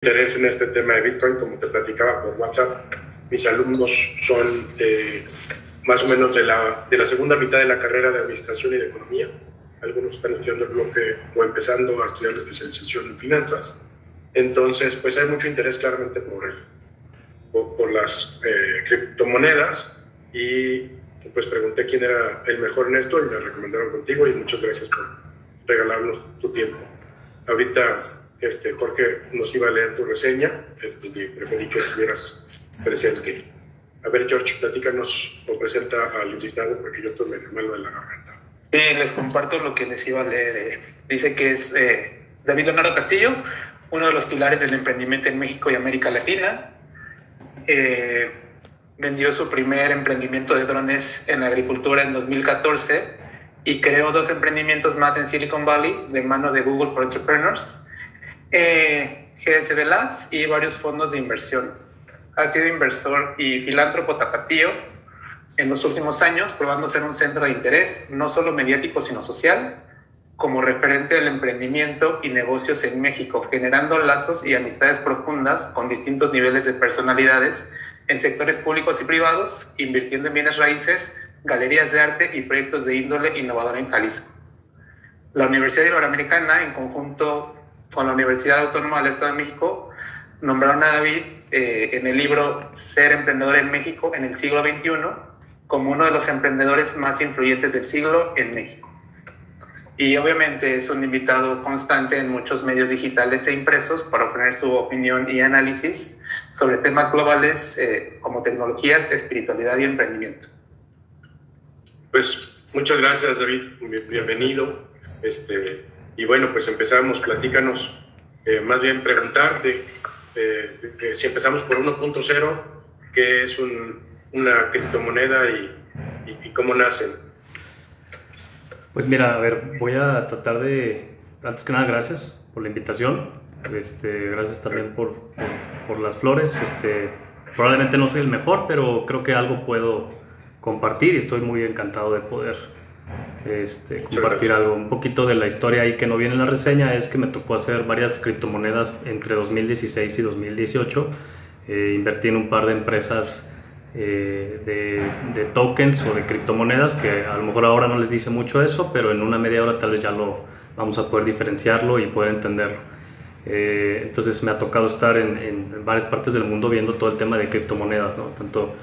interés en este tema de Bitcoin, como te platicaba por WhatsApp. Mis alumnos son más o menos de la segunda mitad de la carrera de Administración y de Economía. Algunos están estudiando el bloque o empezando a estudiar la especialización en finanzas. Entonces, pues hay mucho interés claramente por las criptomonedas, y pues pregunté quién era el mejor en esto y me recomendaron contigo, y muchas gracias por regalarnos tu tiempo. Ahorita Jorge nos iba a leer tu reseña, y preferí que estuvieras presente. A ver, George, platícanos o presenta al invitado, porque yo estoy medio malo de la garganta. Sí, les comparto lo que les iba a leer. Dice que es David Leonardo Castillo, uno de los pilares del emprendimiento en México y América Latina. Vendió su primer emprendimiento de drones en la agricultura en 2014 y creó 2 emprendimientos más en Silicon Valley de mano de Google for Entrepreneurs, GSD Labs y varios fondos de inversión. Ha sido inversor y filántropo tapatío en los últimos años, probando ser un centro de interés, no solo mediático sino social, como referente del emprendimiento y negocios en México, generando lazos y amistades profundas con distintos niveles de personalidades en sectores públicos y privados, invirtiendo en bienes raíces, galerías de arte y proyectos de índole innovadora en Jalisco. La Universidad Iberoamericana, en conjunto con la Universidad Autónoma del Estado de México, nombraron a David en el libro Ser Emprendedor en México en el siglo XXI como uno de los emprendedores más influyentes del siglo en México. Y obviamente es un invitado constante en muchos medios digitales e impresos para ofrecer su opinión y análisis sobre temas globales como tecnologías, espiritualidad y emprendimiento. Pues muchas gracias, David, bienvenido. Y bueno, pues empezamos, platícanos, más bien preguntarte, si empezamos por 1.0, ¿qué es una criptomoneda y cómo nacen? Pues mira, a ver, voy a tratar de, antes que nada, gracias por la invitación, gracias también por las flores. Probablemente no soy el mejor, pero creo que algo puedo compartir y estoy muy encantado de poder compartir algo. Un poquito de la historia ahí que no viene en la reseña es que me tocó hacer varias criptomonedas entre 2016 y 2018. Invertí en un par de empresas de tokens o de criptomonedas, que a lo mejor ahora no les dice mucho eso, pero en una media hora tal vez ya lo vamos a poder diferenciarlo y poder entenderlo. Entonces me ha tocado estar en varias partes del mundo viendo todo el tema de criptomonedas, ¿no? Tanto,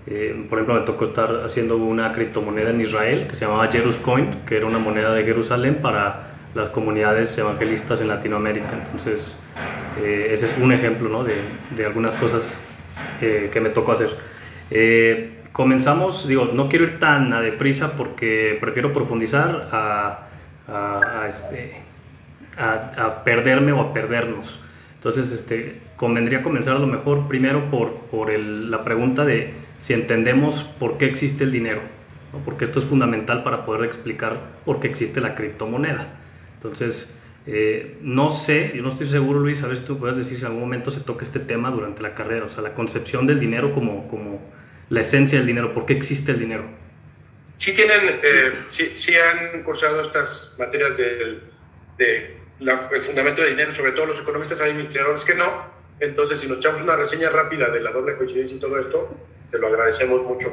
por ejemplo, me tocó estar haciendo una criptomoneda en Israel que se llamaba Jeruscoin, que era una moneda de Jerusalén para las comunidades evangelistas en Latinoamérica. Entonces ese es un ejemplo, ¿no? de algunas cosas que me tocó hacer. Comenzamos, no quiero ir tan a deprisa porque prefiero profundizar a perderme o a perdernos. Entonces convendría comenzar a lo mejor primero por la pregunta de si entendemos por qué existe el dinero, ¿no? Porque esto es fundamental para poder explicar por qué existe la criptomoneda. Entonces no sé, yo no estoy seguro, Luis, a ver si tú puedes decir si en algún momento se toca este tema durante la carrera, o sea, la concepción del dinero como la esencia del dinero, ¿por qué existe el dinero? Sí sí han cursado estas materias el fundamento del dinero, sobre todo los economistas. Hay administradores que no. Entonces, si nos echamos una reseña rápida de la doble coincidencia y todo esto, te lo agradecemos mucho.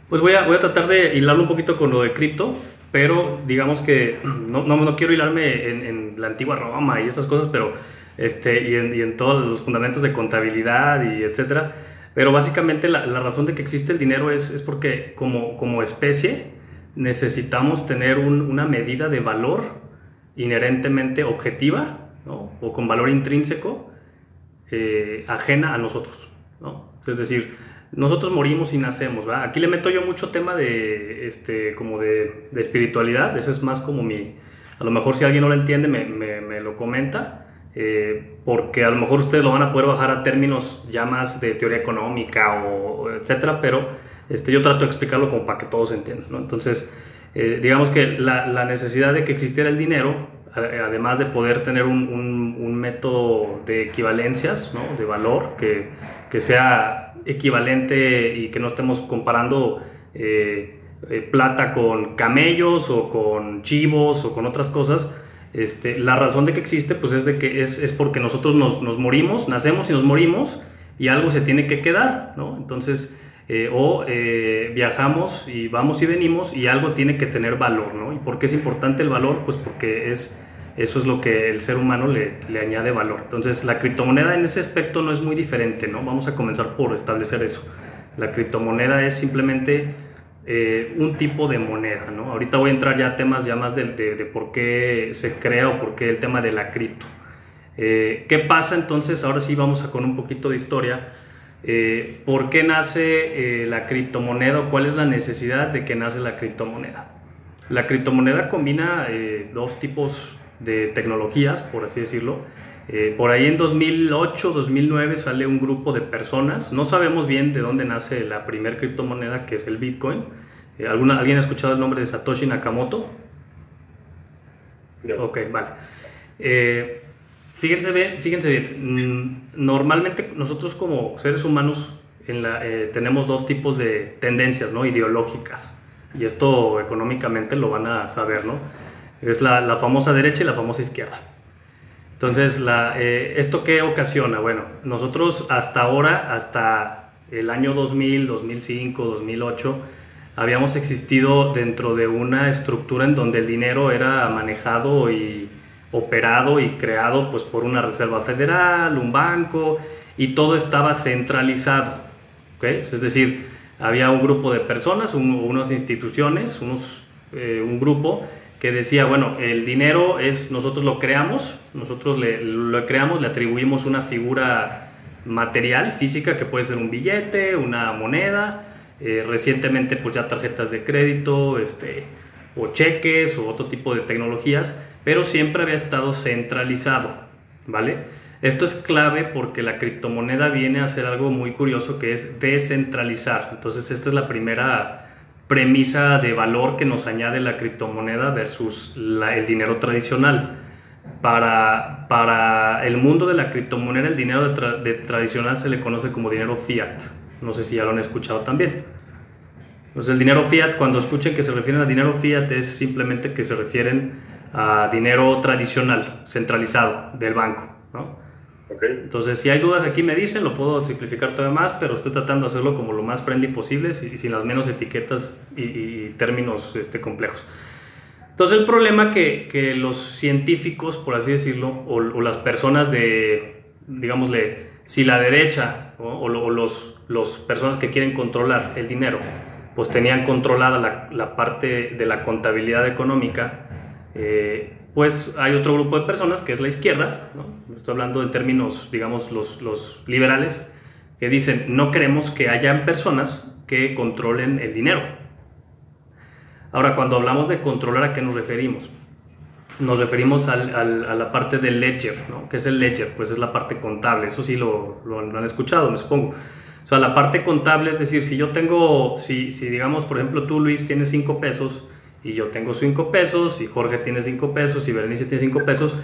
Pues voy a tratar de hilarlo un poquito con lo de cripto, pero digamos que no quiero hilarme en la antigua Roma y esas cosas, pero y en todos los fundamentos de contabilidad y etcétera. Pero básicamente la razón de que existe el dinero es porque como especie necesitamos tener una medida de valor inherentemente objetiva, ¿no? O con valor intrínseco, ajena a nosotros, ¿no? Es decir, nosotros morimos y nacemos, ¿verdad? Aquí le meto yo mucho tema como de espiritualidad. Ese es más como a lo mejor si alguien no lo entiende me lo comenta. Porque a lo mejor ustedes lo van a poder bajar a términos ya más de teoría económica o etcétera, pero yo trato de explicarlo como para que todos entiendan, ¿no? Entonces, digamos que la necesidad de que existiera el dinero, además de poder tener un método de equivalencias, ¿no? De valor que sea equivalente y que no estemos comparando plata con camellos o con chivos o con otras cosas. La razón de que existe, pues es de que es porque nosotros nos morimos, nacemos y nos morimos, y algo se tiene que quedar, ¿no? Entonces, viajamos y vamos y venimos, y algo tiene que tener valor, ¿no? ¿Y por qué es importante el valor? Pues porque eso es lo que el ser humano le añade valor. Entonces, la criptomoneda en ese aspecto no es muy diferente, ¿no? Vamos a comenzar por establecer eso. La criptomoneda es simplemente un tipo de moneda, ¿no? Ahorita voy a entrar ya a temas ya más de por qué se crea o por qué el tema de la cripto. ¿Qué pasa entonces? Ahora sí vamos con un poquito de historia. ¿Por qué nace la criptomoneda o cuál es la necesidad de que nace la criptomoneda? La criptomoneda combina dos tipos de tecnologías, por así decirlo. Por ahí en 2008, 2009 sale un grupo de personas. No sabemos bien de dónde nace la primer criptomoneda, que es el Bitcoin. ¿Alguien ha escuchado el nombre de Satoshi Nakamoto? No. Ok, vale. Fíjense bien. Normalmente nosotros como seres humanos tenemos dos tipos de tendencias, ¿no? Ideológicas. Y esto económicamente lo van a saber, ¿no? Es la famosa derecha y la famosa izquierda. Entonces, ¿esto qué ocasiona? Bueno, nosotros hasta ahora, hasta el año 2000, 2005, 2008, habíamos existido dentro de una estructura en donde el dinero era manejado y operado y creado pues, por una reserva federal, un banco, y todo estaba centralizado, ¿okay? Es decir, había un grupo de personas, unas instituciones, un grupo que decía, bueno, el dinero nosotros lo creamos, le atribuimos una figura material, física, que puede ser un billete, una moneda, recientemente pues ya tarjetas de crédito, o cheques o otro tipo de tecnologías, pero siempre había estado centralizado, ¿vale? Esto es clave porque la criptomoneda viene a hacer algo muy curioso, que es descentralizar. Entonces esta es la primera premisa de valor que nos añade la criptomoneda versus el dinero tradicional. Para el mundo de la criptomoneda, el dinero tradicional se le conoce como dinero fiat. No sé si ya lo han escuchado también. Entonces el dinero fiat, cuando escuchen que se refieren a dinero fiat, es simplemente que se refieren a dinero tradicional, centralizado, del banco, ¿no? Okay. Entonces, si hay dudas aquí me dicen, lo puedo simplificar todavía más, pero estoy tratando de hacerlo como lo más friendly posible y sin las menos etiquetas y términos complejos. Entonces, el problema que los científicos, por así decirlo, o las personas digámosle, si la derecha, ¿no? o los personas que quieren controlar el dinero, pues tenían controlada la parte de la contabilidad económica, pues hay otro grupo de personas que es la izquierda, ¿no? Estoy hablando en términos, digamos, los liberales, que dicen, no queremos que hayan personas que controlen el dinero. Ahora, cuando hablamos de controlar, ¿a qué nos referimos? Nos referimos a la parte del ledger, ¿no? ¿Qué es el ledger? Pues es la parte contable, eso sí lo han escuchado, me supongo. O sea, la parte contable es decir, si digamos, por ejemplo, tú, Luis, tienes 5 pesos, y yo tengo 5 pesos, y Jorge tiene 5 pesos, y Berenice tiene 5 pesos,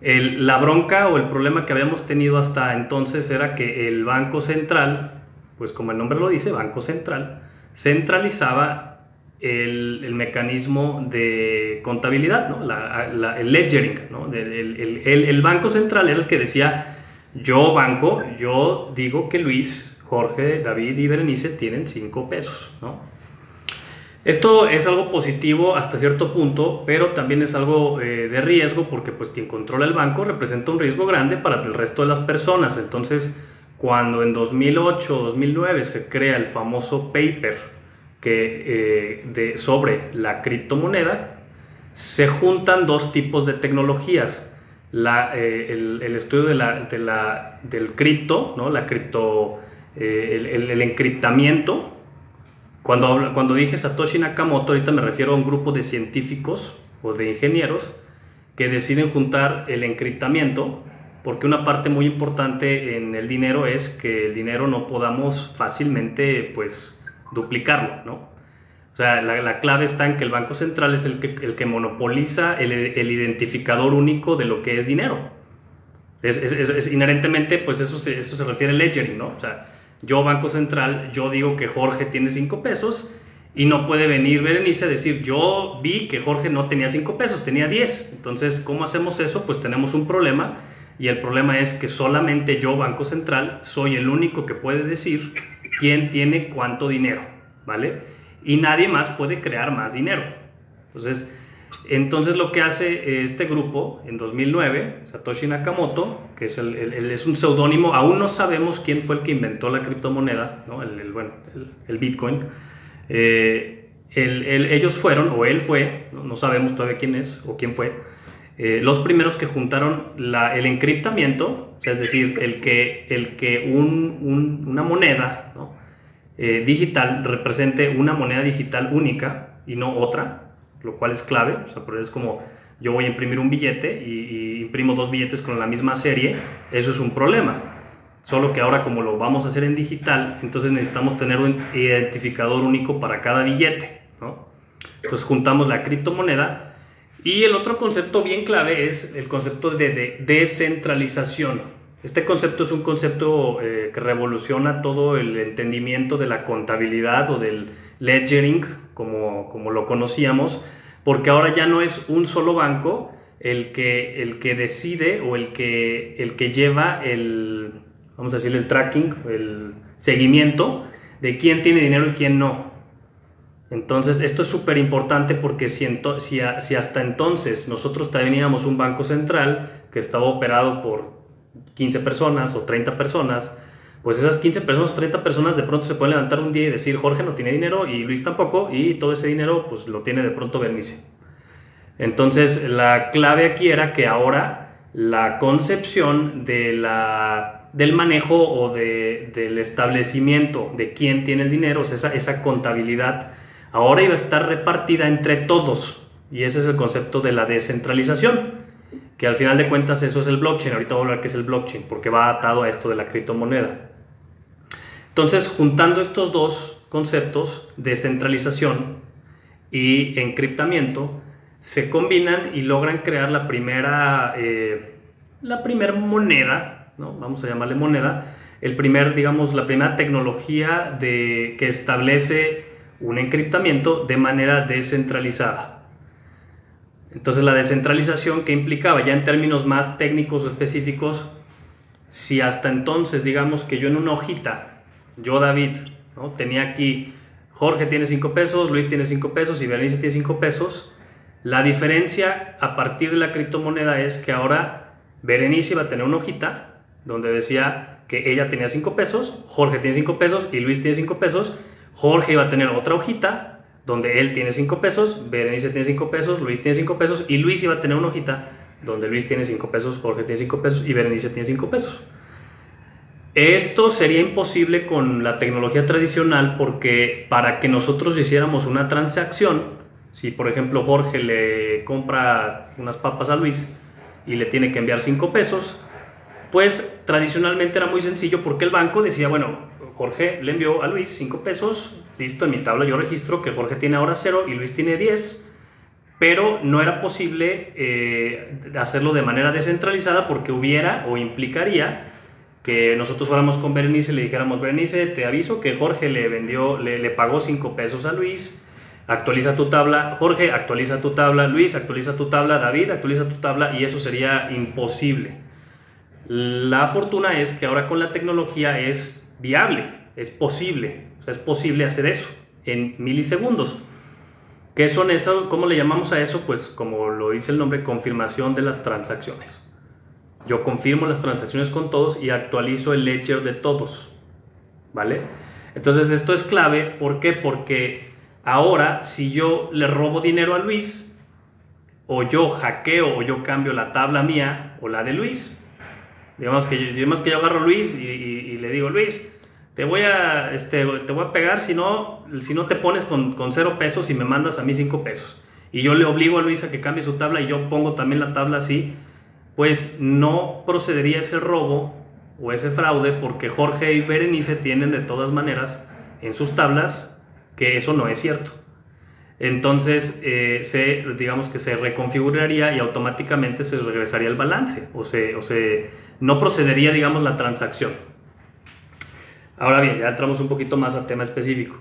la bronca o el problema que habíamos tenido hasta entonces era que el Banco Central, pues como el nombre lo dice, Banco Central, centralizaba el mecanismo de contabilidad, ¿no? El ledgering, ¿no? El Banco Central era el que decía, yo digo que Luis, Jorge, David y Berenice tienen 5 pesos, ¿no? Esto es algo positivo hasta cierto punto, pero también es algo de riesgo porque pues quien controla el banco representa un riesgo grande para el resto de las personas. Entonces, cuando en 2008 o 2009 se crea el famoso paper sobre la criptomoneda, se juntan dos tipos de tecnologías. El estudio del cripto, ¿no? El encriptamiento. Cuando dije Satoshi Nakamoto, ahorita me refiero a un grupo de científicos o de ingenieros que deciden juntar el encriptamiento, porque una parte muy importante en el dinero es que el dinero no podamos fácilmente pues duplicarlo, ¿no? O sea, la clave está en que el Banco Central es el que monopoliza el identificador único de lo que es dinero. Es inherentemente, pues eso se refiere al ledgering, ¿no? O sea, yo, Banco Central, yo digo que Jorge tiene 5 pesos Y no puede venir Berenice a decir, yo vi que Jorge no tenía 5 pesos, tenía 10. Entonces, ¿cómo hacemos eso? Pues tenemos un problema, y el problema es que solamente yo, Banco Central, soy el único que puede decir quién tiene cuánto dinero, ¿vale? Y nadie más puede crear más dinero. Entonces lo que hace este grupo en 2009, Satoshi Nakamoto, que es, es un seudónimo, aún no sabemos quién fue el que inventó la criptomoneda, ¿no? el Bitcoin. Ellos fueron, o él fue, no sabemos todavía quién es o quién fue, los primeros que juntaron el encriptamiento, o sea, es decir, una moneda, ¿no? Digital represente una moneda digital única y no otra, lo cual es clave. O sea, es como yo voy a imprimir un billete y imprimo 2 billetes con la misma serie, eso es un problema. Solo que ahora, como lo vamos a hacer en digital, entonces necesitamos tener un identificador único para cada billete, ¿no? Entonces juntamos la criptomoneda. Y el otro concepto bien clave es el concepto de descentralización. Este concepto es un concepto que revoluciona todo el entendimiento de la contabilidad o del ledgering, como lo conocíamos, porque ahora ya no es un solo banco el que decide, o el que lleva vamos a decir, el tracking, el seguimiento de quién tiene dinero y quién no. Entonces, esto es súper importante, porque si hasta entonces nosotros teníamos un banco central que estaba operado por 15 personas o 30 personas, pues esas 15 personas o 30 personas de pronto se pueden levantar un día y decir, Jorge no tiene dinero y Luis tampoco, y todo ese dinero pues lo tiene de pronto Bernice. Entonces, la clave aquí era que ahora la concepción del manejo o del establecimiento de quién tiene el dinero, o sea, esa contabilidad, ahora iba a estar repartida entre todos, y ese es el concepto de la descentralización, que al final de cuentas eso es el blockchain. Ahorita voy a hablar qué es el blockchain, porque va atado a esto de la criptomoneda. Entonces, juntando estos dos conceptos, descentralización y encriptamiento, se combinan y logran crear la primera moneda, ¿no? Vamos a llamarle moneda, la primera tecnología que establece un encriptamiento de manera descentralizada. Entonces, la descentralización, que implicaba, ya en términos más técnicos o específicos, si hasta entonces, digamos que yo en una hojita, yo David, ¿no? Tenía aquí, Jorge tiene 5 pesos, Luis tiene 5 pesos y Berenice tiene 5 pesos, la diferencia a partir de la criptomoneda es que ahora Berenice iba a tener una hojita donde decía que ella tenía 5 pesos, Jorge tiene 5 pesos y Luis tiene 5 pesos. Jorge iba a tener otra hojita donde él tiene 5 pesos, Berenice tiene 5 pesos, Luis tiene 5 pesos, y Luis iba a tener una hojita donde Luis tiene 5 pesos, Jorge tiene 5 pesos y Berenice tiene 5 pesos. Esto sería imposible con la tecnología tradicional, porque para que nosotros hiciéramos una transacción, si por ejemplo Jorge le compra unas papas a Luis y le tiene que enviar 5 pesos, pues tradicionalmente era muy sencillo, porque el banco decía, bueno, Jorge le envió a Luis 5 pesos, listo, en mi tabla yo registro que Jorge tiene ahora 0 y Luis tiene 10, pero no era posible hacerlo de manera descentralizada, porque hubiera o implicaría que nosotros fuéramos con Berenice y le dijéramos, Berenice, te aviso que Jorge le pagó 5 pesos a Luis, actualiza tu tabla, Jorge, actualiza tu tabla, Luis, actualiza tu tabla, David, actualiza tu tabla, y eso sería imposible. La fortuna es que ahora con la tecnología es viable, es posible, o sea, es posible hacer eso en milisegundos. ¿Qué son eso? ¿Cómo le llamamos a eso? Pues como lo dice el nombre, confirmación de las transacciones. Yo confirmo las transacciones con todos y actualizo el ledger de todos, ¿vale? Entonces esto es clave. ¿Por qué? Porque ahora, si yo le robo dinero a Luis, o yo hackeo o yo cambio la tabla mía o la de Luis, digamos que yo agarro a Luis y le digo, Luis, te voy a pegar si no te pones con 0 pesos y me mandas a mí 5 pesos. Y yo le obligo a Luis a que cambie su tabla y yo pongo también la tabla así, pues no procedería ese robo o ese fraude, porque Jorge y Berenice tienen de todas maneras en sus tablas que eso no es cierto. Entonces, digamos que se reconfiguraría y automáticamente se regresaría el balance, no procedería, digamos, la transacción. Ahora bien, ya entramos un poquito más al tema específico.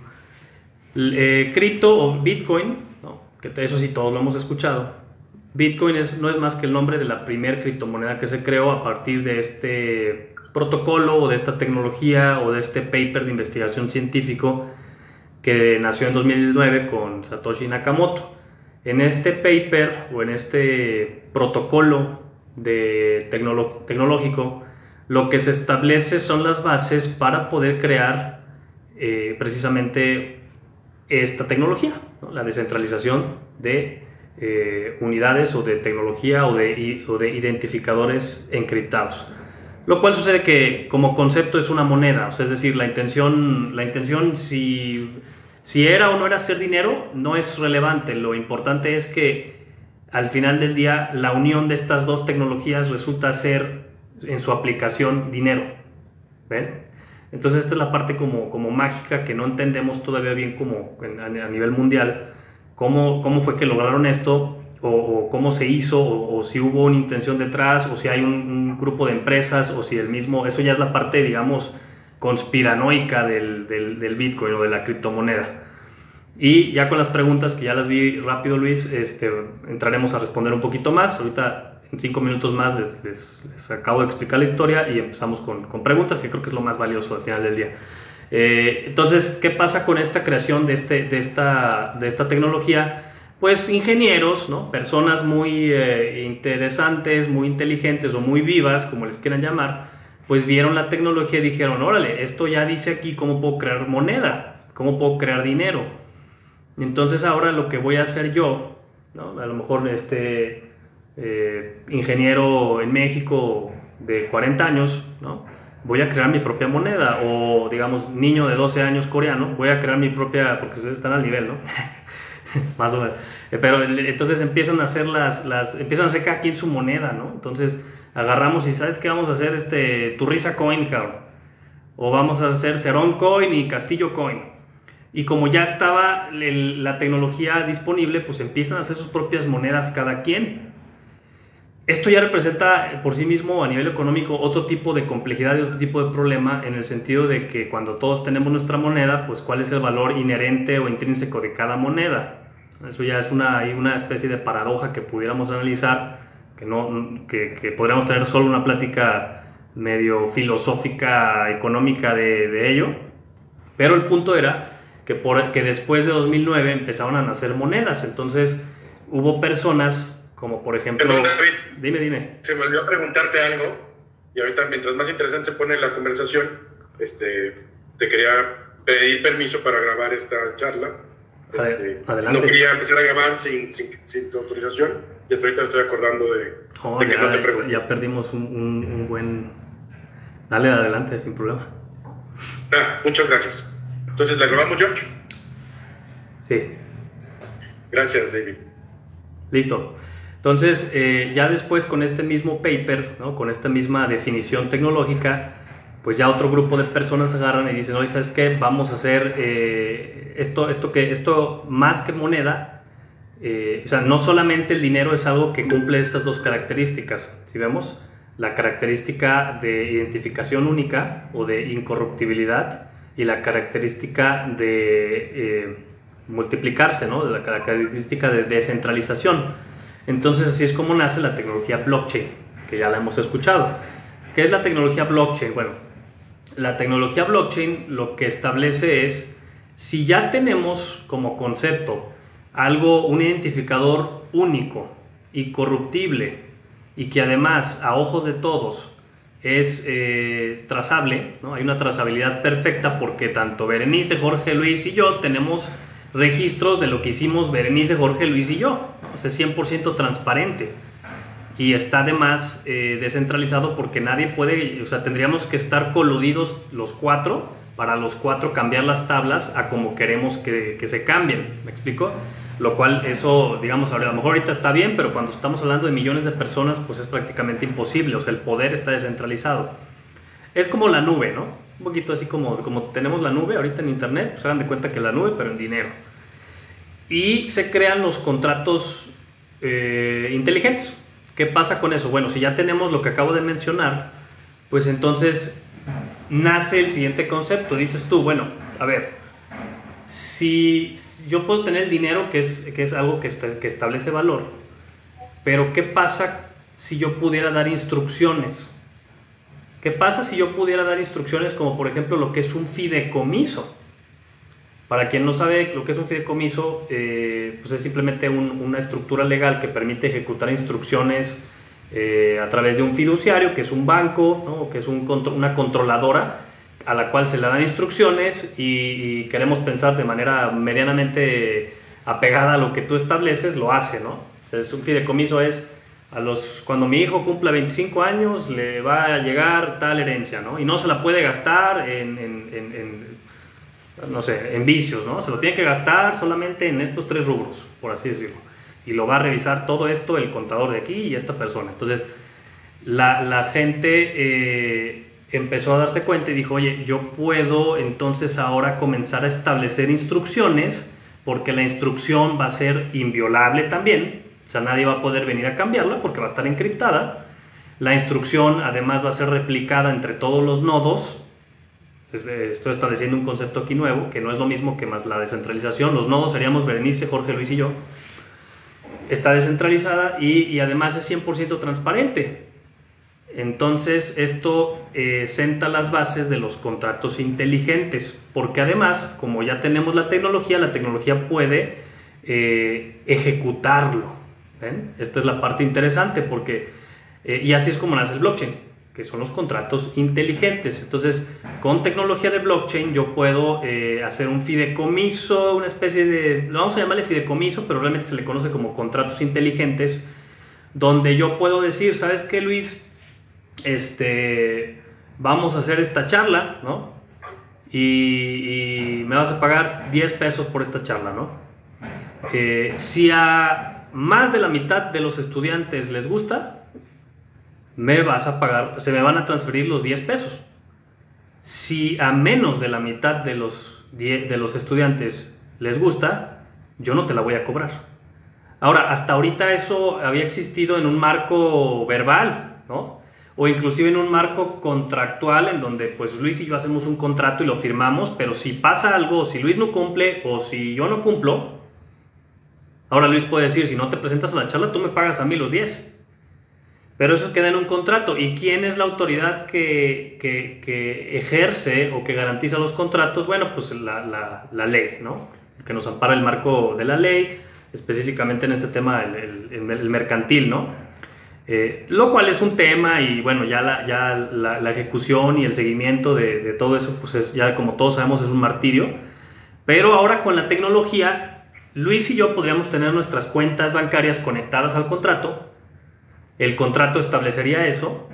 Cripto o Bitcoin, ¿no? Que eso sí todos lo hemos escuchado. Bitcoin no es más que el nombre de la primer criptomoneda que se creó a partir de este protocolo o de esta tecnología o de este paper de investigación científico que nació en 2009 con Satoshi Nakamoto. En este paper o en este protocolo tecnológico, lo que se establece son las bases para poder crear precisamente esta tecnología, ¿no? La descentralización de unidades o de tecnología o de identificadores encriptados. Lo cual sucede que como concepto es una moneda, o sea, es decir, la intención si era o no era hacer dinero no es relevante, lo importante es que al final del día la unión de estas dos tecnologías resulta ser en su aplicación dinero, ¿ven? Entonces esta es la parte como mágica que no entendemos todavía bien a nivel mundial, cómo fue que lograron esto, o cómo se hizo, o si hubo una intención detrás, o si hay un grupo de empresas, o si eso ya es la parte, digamos, conspiranoica del Bitcoin o de la criptomoneda. Y ya con las preguntas, que ya las vi rápido, Luis, entraremos a responder un poquito más. Ahorita en 5 minutos más les acabo de explicar la historia y empezamos con preguntas, que creo que es lo más valioso al final del día. Entonces, ¿qué pasa con esta creación de esta tecnología? Pues ingenieros, ¿no? Personas muy interesantes, muy inteligentes o muy vivas, como les quieran llamar, pues vieron la tecnología y dijeron, órale, esto ya dice aquí cómo puedo crear moneda, cómo puedo crear dinero. Entonces ahora lo que voy a hacer yo, ¿no? A lo mejor ingeniero en México de 40 años, ¿no? Voy a crear mi propia moneda, o digamos niño de 12 años coreano, voy a crear mi propia, porque están al nivel, ¿no? Más o menos. Pero entonces empiezan a hacer empiezan a hacer cada quien su moneda, ¿no? Entonces agarramos y ¿sabes qué? Vamos a hacer Turriza Coin, cabrón. O vamos a hacer Cerón Coin y Castillo Coin. Y como ya estaba la tecnología disponible, pues empiezan a hacer sus propias monedas cada quien. Esto ya representa por sí mismo a nivel económico otro tipo de complejidad y otro tipo de problema, en el sentido de que cuando todos tenemos nuestra moneda, pues cuál es el valor inherente o intrínseco de cada moneda. Eso ya es una especie de paradoja que pudiéramos analizar, que podríamos tener solo una plática medio filosófica, económica de ello. Pero el punto era que después de 2009 empezaron a nacer monedas. Entonces hubo personas como por ejemplo... Perdón, David. Dime. Se me olvidó preguntarte algo, y ahorita mientras más interesante se pone la conversación, te quería pedir permiso para grabar esta charla. Adelante. No quería empezar a grabar sin tu autorización, y hasta ahorita me estoy acordando de que no te pregunté. Ya perdimos un buen... Dale, adelante, sin problema. Muchas gracias. Entonces, ¿la grabamos, George? Sí. Gracias, David. Listo. Entonces, ya después con este mismo paper, ¿no? Con esta misma definición tecnológica, pues ya otro grupo de personas agarran y dicen, oye, ¿sabes qué? Vamos a hacer esto más que moneda. O sea, no solamente el dinero es algo que cumple estas dos características, ¿sí vemos? La característica de identificación única o de incorruptibilidad, y la característica de multiplicarse, ¿no? De la característica de descentralización. Entonces así es como nace la tecnología blockchain, que ya la hemos escuchado. ¿Qué es la tecnología blockchain? Bueno, la tecnología blockchain lo que establece es, si ya tenemos como concepto un identificador único, incorruptible, y que además a ojos de todos es trazable, ¿no? Hay una trazabilidad perfecta porque tanto Berenice, Jorge, Luis y yo tenemos registros de lo que hicimos Berenice, Jorge, Luis y yo. O sea, es 100% transparente. Y está además descentralizado porque nadie puede, o sea, tendríamos que estar coludidos los cuatro para los cuatro cambiar las tablas a como queremos que se cambien. ¿Me explico? Lo cual eso, digamos, a lo mejor ahorita está bien, pero cuando estamos hablando de millones de personas, pues es prácticamente imposible. O sea, el poder está descentralizado. Es como la nube, ¿no? Un poquito así como tenemos la nube ahorita en internet, pues hagan de cuenta que la nube, pero en dinero. Y se crean los contratos inteligentes. ¿Qué pasa con eso? Bueno, si ya tenemos lo que acabo de mencionar, pues entonces nace el siguiente concepto. Dices tú, bueno, a ver, si yo puedo tener el dinero, que es algo que establece valor, pero ¿qué pasa si yo pudiera dar instrucciones? ¿Qué pasa si yo pudiera dar instrucciones como por ejemplo lo que es un fideicomiso? Para quien no sabe lo que es un fideicomiso, pues es simplemente una estructura legal que permite ejecutar instrucciones a través de un fiduciario, que es un banco, ¿no? Que es una controladora a la cual se le dan instrucciones y queremos pensar de manera medianamente apegada a lo que tú estableces, lo hace, ¿no? O sea, un fideicomiso es cuando mi hijo cumpla 25 años le va a llegar tal herencia, ¿no? Y no se la puede gastar no sé, en vicios, ¿no? Se lo tiene que gastar solamente en estos 3 rubros, por así decirlo. Y lo va a revisar todo esto el contador de aquí y esta persona. Entonces, la gente empezó a darse cuenta y dijo, oye, yo puedo entonces ahora comenzar a establecer instrucciones, porque la instrucción va a ser inviolable también. O sea, nadie va a poder venir a cambiarla porque va a estar encriptada. La instrucción además va a ser replicada entre todos los nodos. Estoy estableciendo un concepto aquí nuevo, que no es lo mismo que más la descentralización. Los nodos seríamos Berenice, Jorge, Luis y yo. Está descentralizada y además es 100% transparente. Entonces esto senta las bases de los contratos inteligentes, porque además, como ya tenemos la tecnología puede ejecutarlo. ¿Ven? Esta es la parte interesante, porque y así es como nace el blockchain, que son los contratos inteligentes. Entonces, con tecnología de blockchain yo puedo hacer un fideicomiso, una especie de, lo vamos a llamarle fideicomiso, pero realmente se le conoce como contratos inteligentes, donde yo puedo decir, ¿sabes qué, Luis? Vamos a hacer esta charla, ¿no? Y me vas a pagar 10 pesos por esta charla, ¿no? Si a más de la mitad de los estudiantes les gusta, se me van a transferir los 10 pesos. Si a menos de la mitad de los estudiantes les gusta, yo no te la voy a cobrar. Ahora, hasta ahorita eso había existido en un marco verbal, ¿no? O inclusive en un marco contractual en donde pues Luis y yo hacemos un contrato y lo firmamos, pero si pasa algo, si Luis no cumple o si yo no cumplo, ahora Luis puede decir, si no te presentas a la charla, tú me pagas a mí los 10. Pero eso queda en un contrato. ¿Y quién es la autoridad que ejerce o que garantiza los contratos? Bueno, pues la ley, ¿no? Que nos ampara el marco de la ley, específicamente en este tema el mercantil, ¿no? Lo cual es un tema y bueno, ya la ejecución y el seguimiento de todo eso, pues ya como todos sabemos es un martirio. Pero ahora con la tecnología, Luis y yo podríamos tener nuestras cuentas bancarias conectadas al contrato. El contrato establecería eso,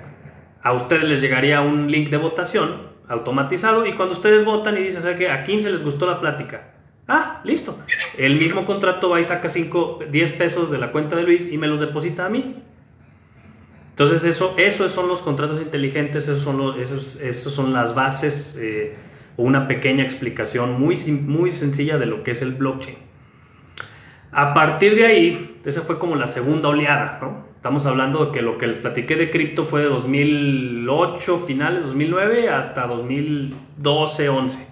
a ustedes les llegaría un link de votación automatizado y cuando ustedes votan y dicen, ¿sabe qué? A 15 les gustó la plática. Ah, listo. El mismo contrato va y saca 10 pesos de la cuenta de Luis y me los deposita a mí. Entonces esos son los contratos inteligentes, esos son las bases o una pequeña explicación muy sencilla de lo que es el blockchain. A partir de ahí, esa fue como la segunda oleada, ¿no? Estamos hablando de que lo que les platiqué de cripto fue de 2008, finales de 2009 hasta 2012, 11.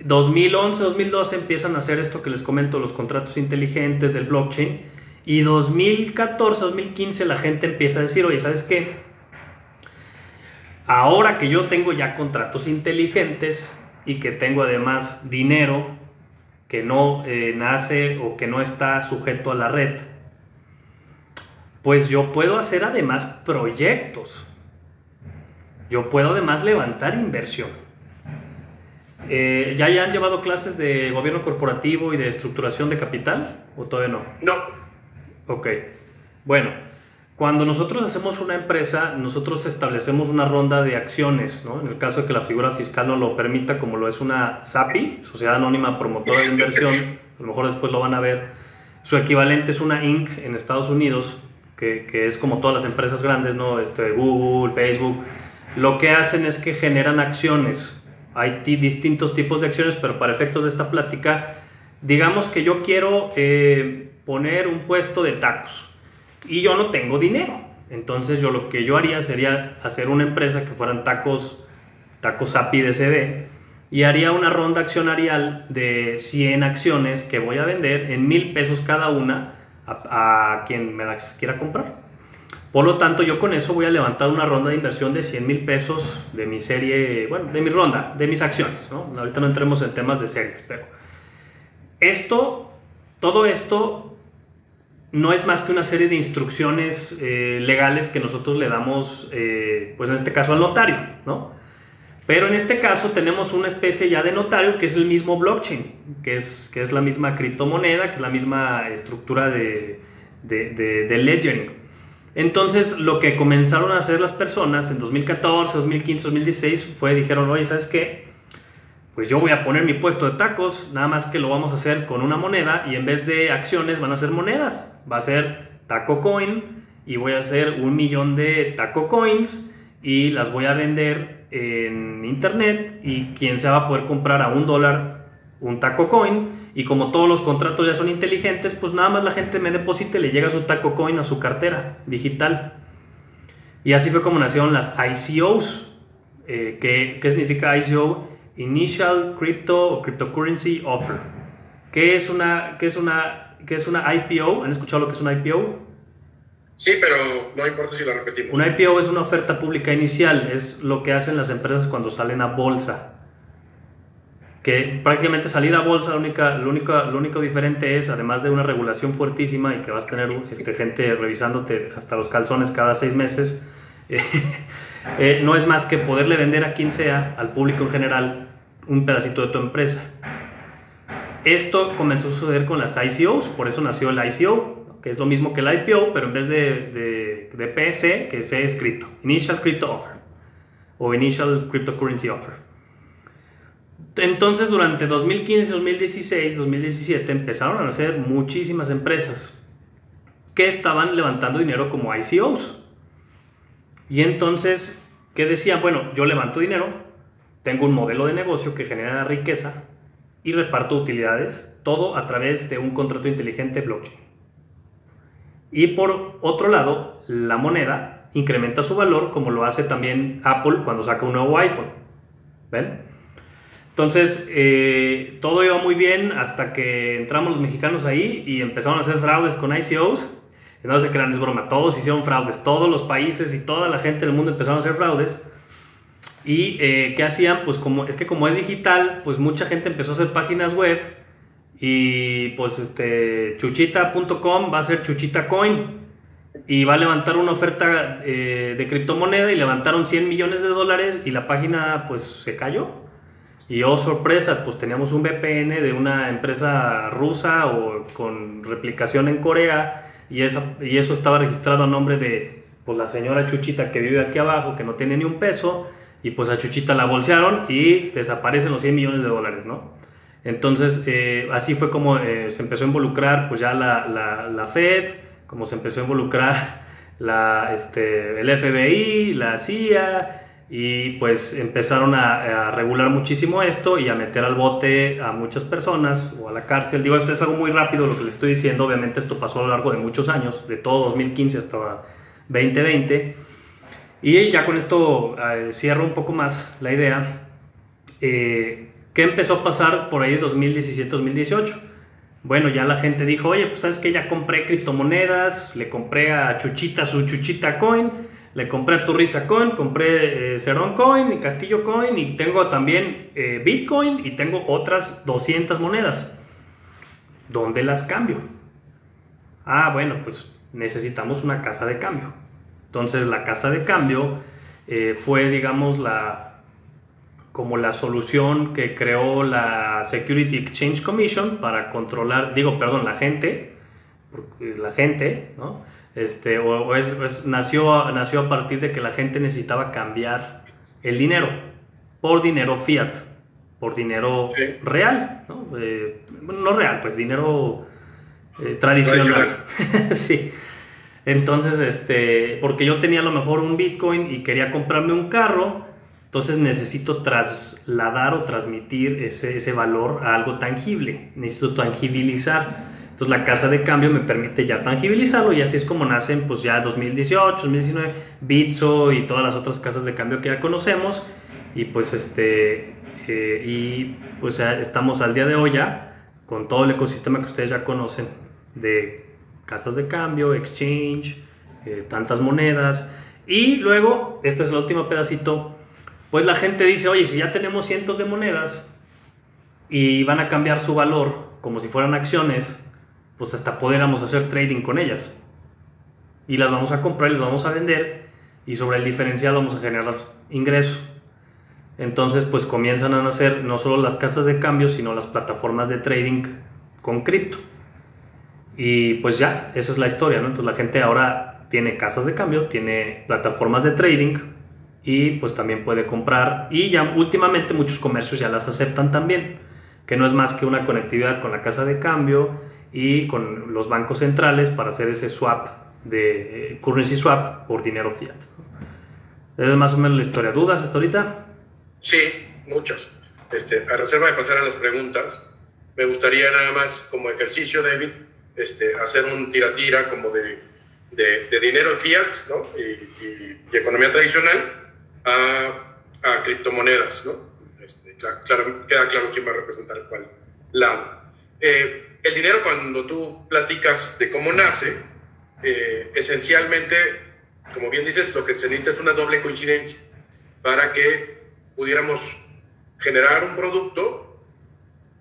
2011, 2012 empiezan a hacer esto que les comento, los contratos inteligentes del blockchain. Y 2014, 2015 la gente empieza a decir, oye, ¿sabes qué? Ahora que yo tengo ya contratos inteligentes y que tengo además dinero que no nace o que no está sujeto a la red, pues yo puedo hacer además proyectos. Yo puedo además levantar inversión. ¿Ya han llevado clases de gobierno corporativo y de estructuración de capital? ¿O todavía no? No. Ok. Bueno, cuando nosotros hacemos una empresa, nosotros establecemos una ronda de acciones, ¿no? En el caso de que la figura fiscal no lo permita, como lo es una SAPI, Sociedad Anónima Promotora de Inversión, a lo mejor después lo van a ver. Su equivalente es una Inc. en Estados Unidos, que es como todas las empresas grandes, ¿no? Google, Facebook. Lo que hacen es que generan acciones. Hay distintos tipos de acciones, pero para efectos de esta plática, digamos que yo quiero poner un puesto de tacos y yo no tengo dinero. Entonces lo que yo haría sería hacer una empresa que fueran tacos API DCD, y haría una ronda accionarial de 100 acciones que voy a vender en 1,000 pesos cada una a quien me las quiera comprar. Por lo tanto, yo con eso voy a levantar una ronda de inversión de 100,000 pesos de mi serie, bueno, de mi ronda, de mis acciones, ¿no? Ahorita no entremos en temas de series, pero todo esto no es más que una serie de instrucciones legales que nosotros le damos, pues en este caso al notario, ¿no? Pero en este caso tenemos una especie ya de notario que es el mismo blockchain, que es la misma criptomoneda, que es la misma estructura de ledgering. Entonces lo que comenzaron a hacer las personas en 2014, 2015, 2016 dijeron, oye, ¿sabes qué? Pues yo voy a poner mi puesto de tacos, nada más que lo vamos a hacer con una moneda y en vez de acciones van a ser monedas. Va a ser Taco Coin y voy a hacer 1,000,000 de Taco Coins y las voy a vender en internet y quien se va a poder comprar a $1 un Taco Coin. Y como todos los contratos ya son inteligentes, pues nada más la gente me deposita y le llega su Taco Coin a su cartera digital. Y así fue como nacieron las ICOs. ¿Qué significa ICO? Initial Crypto o Cryptocurrency Offer. ¿Qué es una IPO? ¿Han escuchado lo que es una IPO? Sí, pero no importa si lo repetimos. Una IPO es una oferta pública inicial, es lo que hacen las empresas cuando salen a bolsa. Que prácticamente salir a bolsa, lo único diferente es, además de una regulación fuertísima y que vas a tener gente revisándote hasta los calzones cada 6 meses, no es más que poderle vender a quien sea, al público en general, un pedacito de tu empresa. Esto comenzó a suceder con las ICOs, por eso nació el ICO, que es lo mismo que el IPO, pero en vez de PC, que C es cripto, Initial Crypto Offer, o Initial Cryptocurrency Offer. Entonces, durante 2015, 2016, 2017 empezaron a nacer muchísimas empresas que estaban levantando dinero como ICOs. Y entonces, ¿qué decían? Bueno, yo levanto dinero, tengo un modelo de negocio que genera riqueza y reparto utilidades, todo a través de un contrato inteligente blockchain. Y por otro lado, la moneda incrementa su valor como lo hace también Apple cuando saca un nuevo iPhone. ¿Ven? Entonces, todo iba muy bien hasta que entramos los mexicanos ahí y empezaron a hacer fraudes con ICOs. No se crean, es broma, todos hicieron fraudes, todos los países y toda la gente del mundo empezaron a hacer fraudes. Y ¿qué hacían? Pues como es digital, pues mucha gente empezó a hacer páginas web y pues chuchita.com va a ser Chuchita Coin y va a levantar una oferta de criptomoneda y levantaron $100 millones y la página pues se cayó. Y oh sorpresa, pues teníamos un VPN de una empresa rusa o con replicación en Corea y eso estaba registrado a nombre de pues la señora Chuchita que vive aquí abajo, que no tiene ni un peso, y pues a Chuchita la bolsearon y desaparecen los $100 millones, ¿no? Entonces así fue como se empezó a involucrar pues ya la Fed, como se empezó a involucrar el FBI, la CIA, y pues empezaron a regular muchísimo esto y a meter al bote a muchas personas o a la cárcel. Digo, es algo muy rápido lo que les estoy diciendo, obviamente esto pasó a lo largo de muchos años, de todo 2015 hasta 2020. Y ya con esto cierro un poco más la idea. ¿Qué empezó a pasar por ahí 2017-2018? Bueno, ya la gente dijo, oye, pues sabes que ya compré criptomonedas, le compré a Chuchita su Chuchita Coin, le compré a Turriza Coin, compré Cerón Coin y Castillo Coin y tengo también Bitcoin y tengo otras 200 monedas. ¿Dónde las cambio? Ah, bueno, pues necesitamos una casa de cambio. Entonces la casa de cambio fue, digamos, como la solución que creó la Security Exchange Commission para controlar, la gente, ¿no? Nació a partir de que la gente necesitaba cambiar el dinero por dinero fiat, por dinero real, ¿no? No real, pues dinero tradicional. Sí. Entonces, porque yo tenía a lo mejor un Bitcoin y quería comprarme un carro, entonces necesito trasladar o transmitir ese valor a algo tangible, necesito tangibilizar. Entonces la casa de cambio me permite ya tangibilizarlo y así es como nacen pues ya 2018, 2019, Bitso y todas las otras casas de cambio que ya conocemos y pues y pues estamos al día de hoy ya con todo el ecosistema que ustedes ya conocen de casas de cambio, exchange, tantas monedas. Y luego, este es el último pedacito, pues la gente dice, oye, si ya tenemos cientos de monedas y van a cambiar su valor como si fueran acciones, pues hasta podríamos hacer trading con ellas. Y las vamos a comprar y las vamos a vender, y sobre el diferencial vamos a generar ingresos. Entonces pues comienzan a nacer no solo las casas de cambio, sino las plataformas de trading con cripto. Y pues ya, esa es la historia, ¿no? Entonces la gente ahora tiene casas de cambio, tiene plataformas de trading y pues también puede comprar, y ya últimamente muchos comercios ya las aceptan también, que no es más que una conectividad con la casa de cambio y con los bancos centrales para hacer ese swap de currency swap por dinero fiat. Esa es más o menos la historia. ¿Dudas hasta ahorita? Sí, muchas. A reserva de pasar a las preguntas, me gustaría nada más como ejercicio, David, hacer un tira-tira como de dinero fiat, ¿no? y economía tradicional a criptomonedas, ¿no? Queda claro quién va a representar cuál lado. El dinero, cuando tú platicas de cómo nace, esencialmente, como bien dices, lo que se necesita es una doble coincidencia para que pudiéramos generar un producto,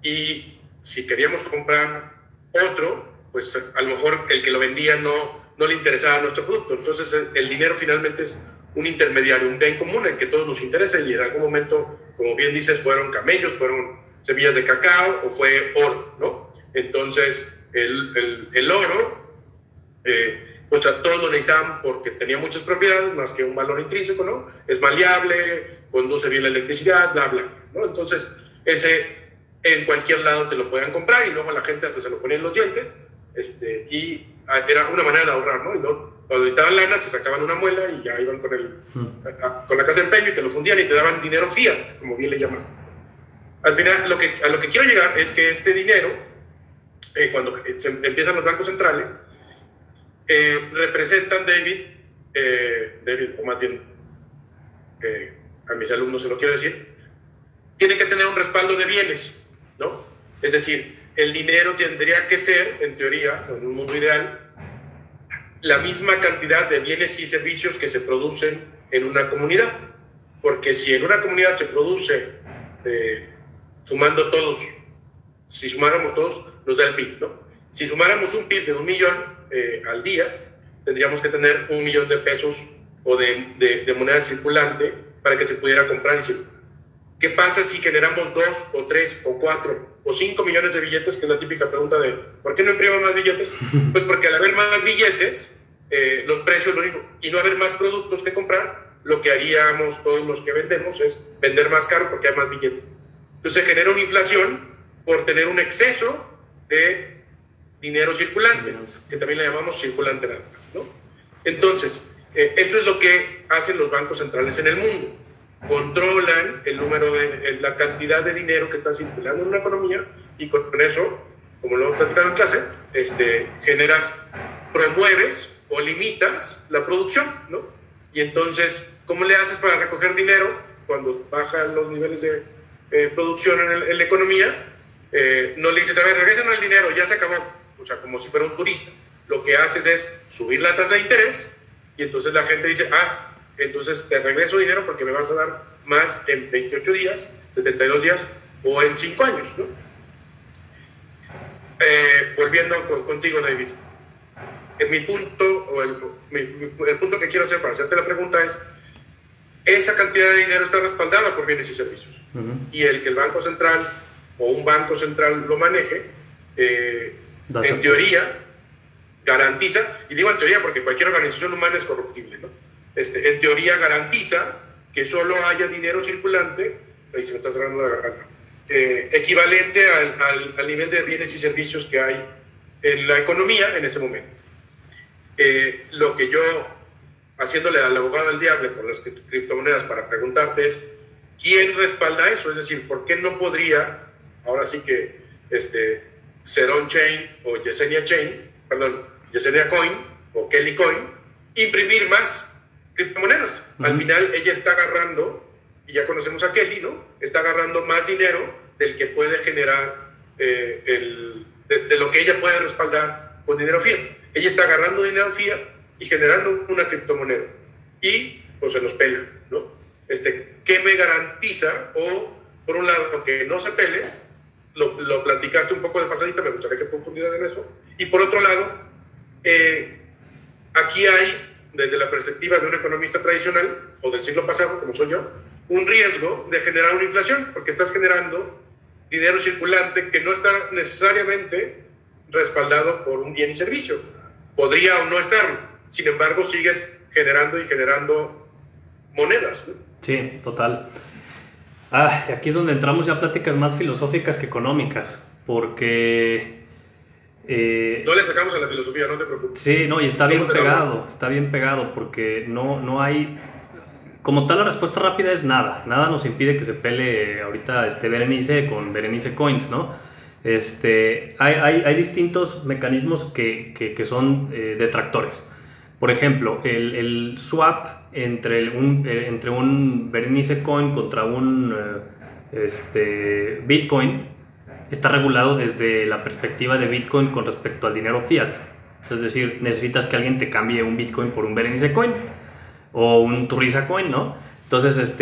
y si queríamos comprar otro, pues a lo mejor el que lo vendía no le interesaba nuestro producto. Entonces el dinero finalmente es un intermediario, un bien común, el que todos nos interesa, y en algún momento, como bien dices, fueron camellos, fueron semillas de cacao o fue oro, ¿no? Entonces el oro, pues todos lo necesitaban porque tenía muchas propiedades, más que un valor intrínseco, ¿no? Es maleable, conduce bien la electricidad, bla, bla, ¿no? Entonces, ese en cualquier lado te lo podían comprar, y luego la gente hasta se lo ponía en los dientes, y era una manera de ahorrar, ¿no? Y luego, cuando necesitaban lana, se sacaban una muela y ya iban con la casa de empeño y te lo fundían y te daban dinero fiat, como bien le llaman. Al final, a lo que quiero llegar es que este dinero, cuando empiezan los bancos centrales, representan, David, o más bien a mis alumnos se lo quiero decir, tiene que tener un respaldo de bienes, ¿no? Es decir, el dinero tendría que ser, en teoría, en un mundo ideal, la misma cantidad de bienes y servicios que se producen en una comunidad. Porque si en una comunidad se produce, sumando todos, si sumáramos todos, nos da el PIB, ¿no? Si sumáramos un PIB de 1 millón al día, tendríamos que tener 1 millón de pesos o de moneda circulante para que se pudiera comprar y circular. ¿Qué pasa si generamos 2 o 3 o 4 o 5 millones de billetes? Que es la típica pregunta de ¿por qué no imprimo más billetes? Pues porque al haber más billetes, los precios, y no haber más productos que comprar, lo que haríamos todos los que vendemos es vender más caro porque hay más billetes. Entonces se genera una inflación por tener un exceso de dinero circulante, que también le llamamos circulante nada más, ¿no? Entonces, eso es lo que hacen los bancos centrales en el mundo. Controlan el número la cantidad de dinero que está circulando en una economía, y con eso, como lo hemos platicado en clase, promueves o limitas la producción, ¿no? Y entonces, ¿cómo le haces para recoger dinero cuando bajan los niveles de producción en la economía? No le dices, a ver, regresen el dinero, ya se acabó, o sea, como si fuera un turista. Lo que haces es subir la tasa de interés, y entonces la gente dice, entonces te regreso dinero porque me vas a dar más en 28 días, 72 días o en 5 años, ¿no? Volviendo contigo, David, mi punto, o el punto que quiero hacer para hacerte la pregunta es, esa cantidad de dinero está respaldada por bienes y servicios. Y el que el Banco Central o un banco central lo maneje, en teoría, garantiza, y digo en teoría porque cualquier organización humana es corruptible, ¿no? En teoría garantiza que solo haya dinero circulante, ahí se me está cerrando la garganta, equivalente al nivel de bienes y servicios que hay en la economía en ese momento. Lo que yo, haciéndole al abogado del diablo por las criptomonedas para preguntarte es, ¿quién respalda eso? Es decir, ¿por qué no podría, ahora sí que Ceron Chain o Yesenia Coin o Kelly Coin, imprimir más criptomonedas? Al final ella está agarrando y ya conocemos a Kelly, ¿no? Está agarrando más dinero del que puede generar, de lo que ella puede respaldar con dinero fiat. Ella está agarrando dinero fiat y generando una criptomoneda. Y pues se nos pela, ¿no? ¿Qué me garantiza? O, por un lado, que no se pele, lo platicaste un poco de pasadita, me gustaría que profundizara en eso. Y por otro lado, aquí hay, desde la perspectiva de un economista tradicional, o del siglo pasado, como soy yo, un riesgo de generar una inflación, porque estás generando dinero circulante que no está necesariamente respaldado por un bien y servicio. Podría o no estarlo. Sin embargo, sigues generando y generando monedas, ¿no? Sí, total. Aquí es donde entramos ya a pláticas más filosóficas que económicas, porque... no le sacamos a la filosofía, no te preocupes. Sí, no, y está bien pegado, porque no hay... Como tal, la respuesta rápida es nada. Nada nos impide que se pele ahorita Berenice con Berenice Coins, ¿no? Hay distintos mecanismos que son detractores. Por ejemplo, el swap entre un Berenice Coin contra un Bitcoin está regulado desde la perspectiva de Bitcoin con respecto al dinero fiat. Es decir, necesitas que alguien te cambie un Bitcoin por un Berenice Coin o un Turriza Coin, ¿no? Entonces,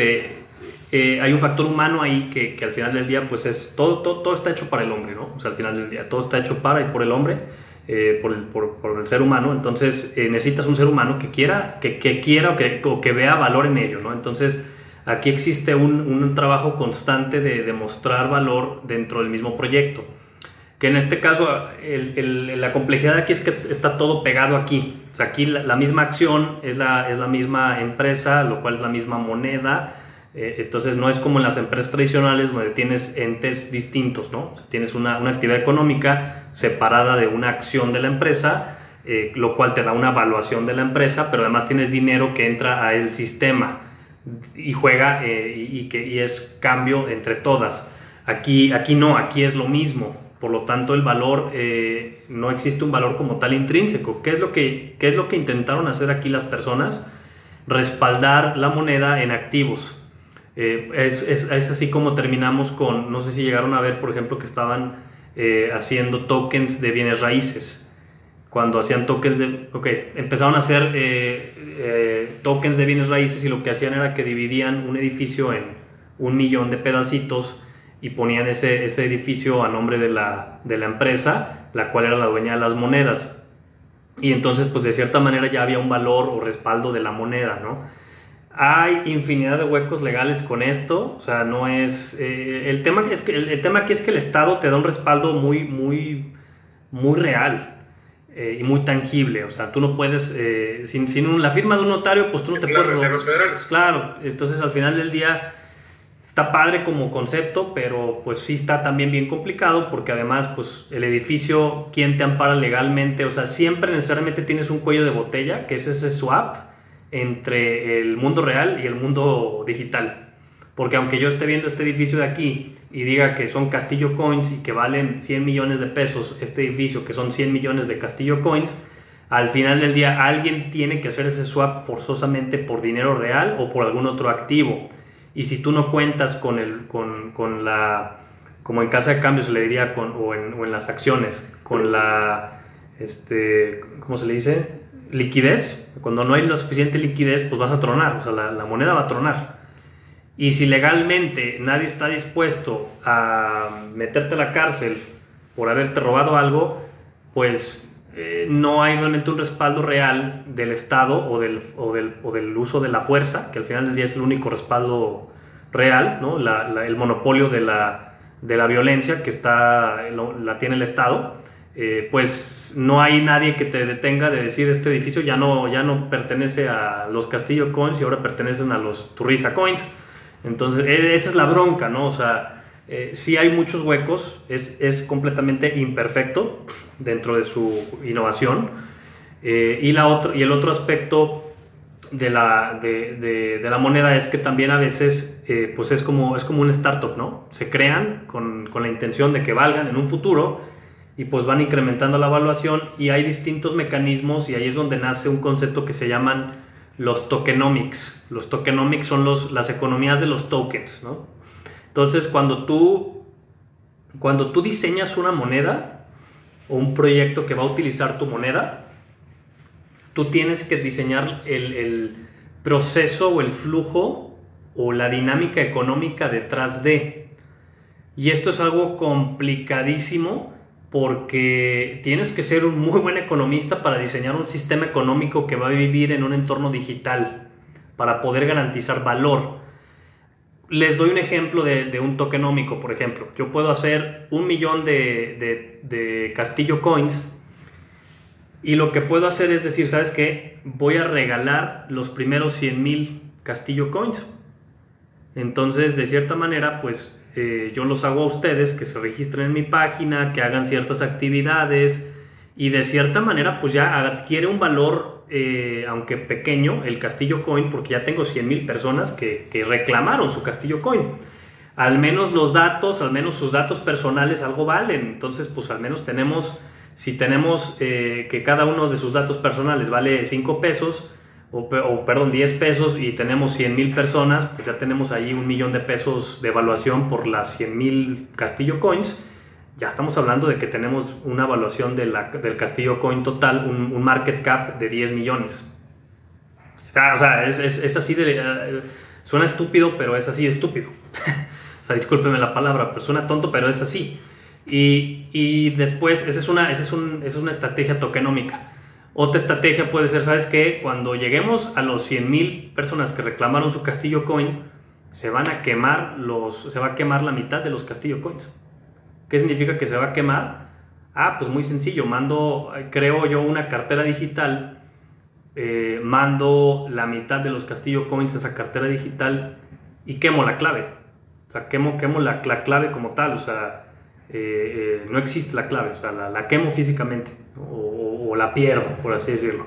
hay un factor humano ahí que al final del día, pues es todo está hecho para el hombre, ¿no? O sea, al final del día todo está hecho para y por el hombre, por el ser humano. Entonces, necesitas un ser humano que quiera o que vea valor en ello, ¿no? Entonces, aquí existe un trabajo constante de demostrar valor dentro del mismo proyecto. Que en este caso, la complejidad de aquí es que está todo pegado aquí. O sea, aquí la misma acción es la misma empresa, lo cual es la misma moneda. Entonces, no es como en las empresas tradicionales donde tienes entes distintos, ¿no? O sea, tienes una actividad económica separada de una acción de la empresa, lo cual te da una evaluación de la empresa, pero además tienes dinero que entra al sistema y juega y es cambio entre todas. Aquí no, aquí es lo mismo. Por lo tanto, el valor, no existe un valor como tal intrínseco. ¿Qué es lo que intentaron hacer aquí las personas? Respaldar la moneda en activos. Es así como terminamos con, no sé si llegaron a ver, por ejemplo, que estaban haciendo tokens de bienes raíces. Cuando hacían tokens empezaron a hacer tokens de bienes raíces, y lo que hacían era que dividían un edificio en 1,000,000 de pedacitos y ponían ese edificio a nombre de la empresa, la cual era la dueña de las monedas. Y entonces, pues de cierta manera ya había un valor o respaldo de la moneda, ¿no? Hay infinidad de huecos legales con esto, o sea, no es... el tema aquí es que el Estado te da un respaldo muy, muy, muy real y muy tangible. O sea, tú no puedes... sin la firma de un notario, pues tú no te puedes... Las reservas federales. Claro, entonces al final del día... Está padre como concepto, pero pues sí está también bien complicado, porque además pues el edificio, ¿quién te ampara legalmente? O sea, siempre necesariamente tienes un cuello de botella, que es ese swap entre el mundo real y el mundo digital. Porque aunque yo esté viendo este edificio de aquí y diga que son Castillo Coins y que valen 100 millones de pesos este edificio, que son 100 millones de Castillo Coins, al final del día alguien tiene que hacer ese swap forzosamente por dinero real o por algún otro activo. Y si tú no cuentas con la, como en casa de cambio se le diría, o en las acciones, con la, ¿cómo se le dice? Liquidez. Cuando no hay la suficiente liquidez, pues vas a tronar, o sea, la moneda va a tronar. Y si legalmente nadie está dispuesto a meterte a la cárcel por haberte robado algo, pues no hay realmente un respaldo real del Estado o del uso de la fuerza, que al final del día es el único respaldo real, ¿no? El monopolio de la violencia que la tiene el Estado. Pues no hay nadie que te detenga de decir este edificio ya no pertenece a los Castillo Coins y ahora pertenecen a los Turriza Coins. Entonces esa es la bronca, ¿no? O sea, sí hay muchos huecos, es completamente imperfecto dentro de su innovación, y el otro aspecto de la moneda es que también a veces pues es como un startup, ¿no? Se crean con la intención de que valgan en un futuro y pues van incrementando la evaluación, y hay distintos mecanismos, y ahí es donde nace un concepto que se llaman los tokenomics. Los tokenomics son las economías de los tokens, ¿no? Entonces, cuando tú diseñas una moneda o un proyecto que va a utilizar tu moneda, tú tienes que diseñar el proceso o el flujo o la dinámica económica detrás de. Y esto es algo complicadísimo porque tienes que ser un muy buen economista para diseñar un sistema económico que va a vivir en un entorno digital para poder garantizar valor. Les doy un ejemplo de un tokenómico, por ejemplo. Yo puedo hacer 1 millón de Castillo Coins y lo que puedo hacer es decir, ¿sabes qué? Voy a regalar los primeros 100,000 Castillo Coins. Entonces, de cierta manera, pues yo los hago a ustedes que se registren en mi página, que hagan ciertas actividades y de cierta manera pues ya adquiere un valor, aunque pequeño, el Castillo Coin, porque ya tengo 100,000 personas que reclamaron su Castillo Coin. Al menos los datos, al menos sus datos personales algo valen. Entonces pues al menos tenemos, si tenemos que cada uno de sus datos personales vale 5 pesos, perdón, 10 pesos y tenemos 100,000 personas, pues ya tenemos ahí 1 millón de pesos de evaluación por las 100,000 Castillo Coins. Ya estamos hablando de que tenemos una evaluación del Castillo Coin total, un market cap de 10 millones. O sea, es así de... suena estúpido, pero es así de estúpido. O sea, discúlpeme la palabra, pero suena tonto, pero es así. Y después, esa es una estrategia tokenómica. Otra estrategia puede ser, ¿sabes qué? Cuando lleguemos a los 100,000 personas que reclamaron su Castillo Coin, se va a quemar la mitad de los Castillo Coins. ¿Qué significa que se va a quemar? Pues muy sencillo, creo yo una cartera digital, mando la mitad de los Castillo Coins a esa cartera digital y quemo la clave. O sea, quemo la clave como tal, o sea, no existe la clave, o sea, la quemo físicamente, o la pierdo, por así decirlo.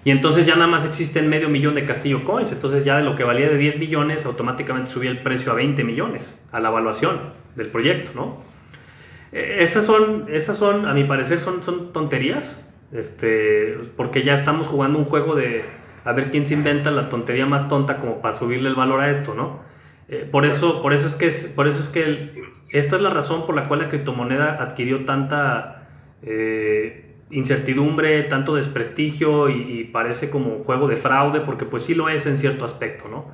Y entonces ya nada más existen 500,000 de Castillo Coins, entonces ya de lo que valía de 10 millones, automáticamente subía el precio a 20 millones, a la evaluación del proyecto, ¿no? Esas son, a mi parecer, son tonterías, porque ya estamos jugando un juego de a ver quién se inventa la tontería más tonta como para subirle el valor a esto, ¿no? Por eso es que esta es la razón por la cual la criptomoneda adquirió tanta incertidumbre, tanto desprestigio y parece como un juego de fraude, porque pues sí lo es en cierto aspecto, ¿no?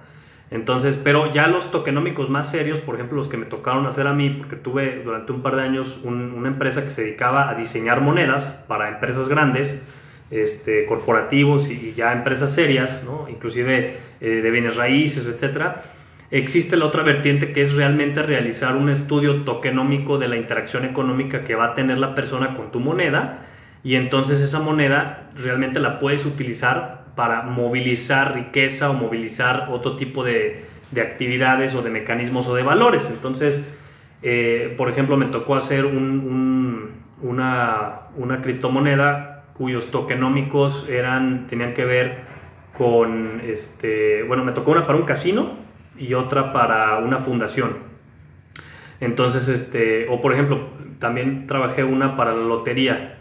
Entonces, pero ya los tokenómicos más serios, por ejemplo los que me tocaron hacer a mí, porque tuve durante un par de años una empresa que se dedicaba a diseñar monedas para empresas grandes, corporativos y ya empresas serias, ¿no? Inclusive de bienes raíces, etcétera. Existe la otra vertiente que es realmente realizar un estudio tokenómico de la interacción económica que va a tener la persona con tu moneda, y entonces esa moneda realmente la puedes utilizar para movilizar riqueza o movilizar otro tipo de actividades o de mecanismos o de valores. Entonces, por ejemplo, me tocó hacer una criptomoneda cuyos tokenómicos tenían que ver con, bueno, me tocó una para un casino y otra para una fundación. Entonces, o por ejemplo, también trabajé una para la lotería.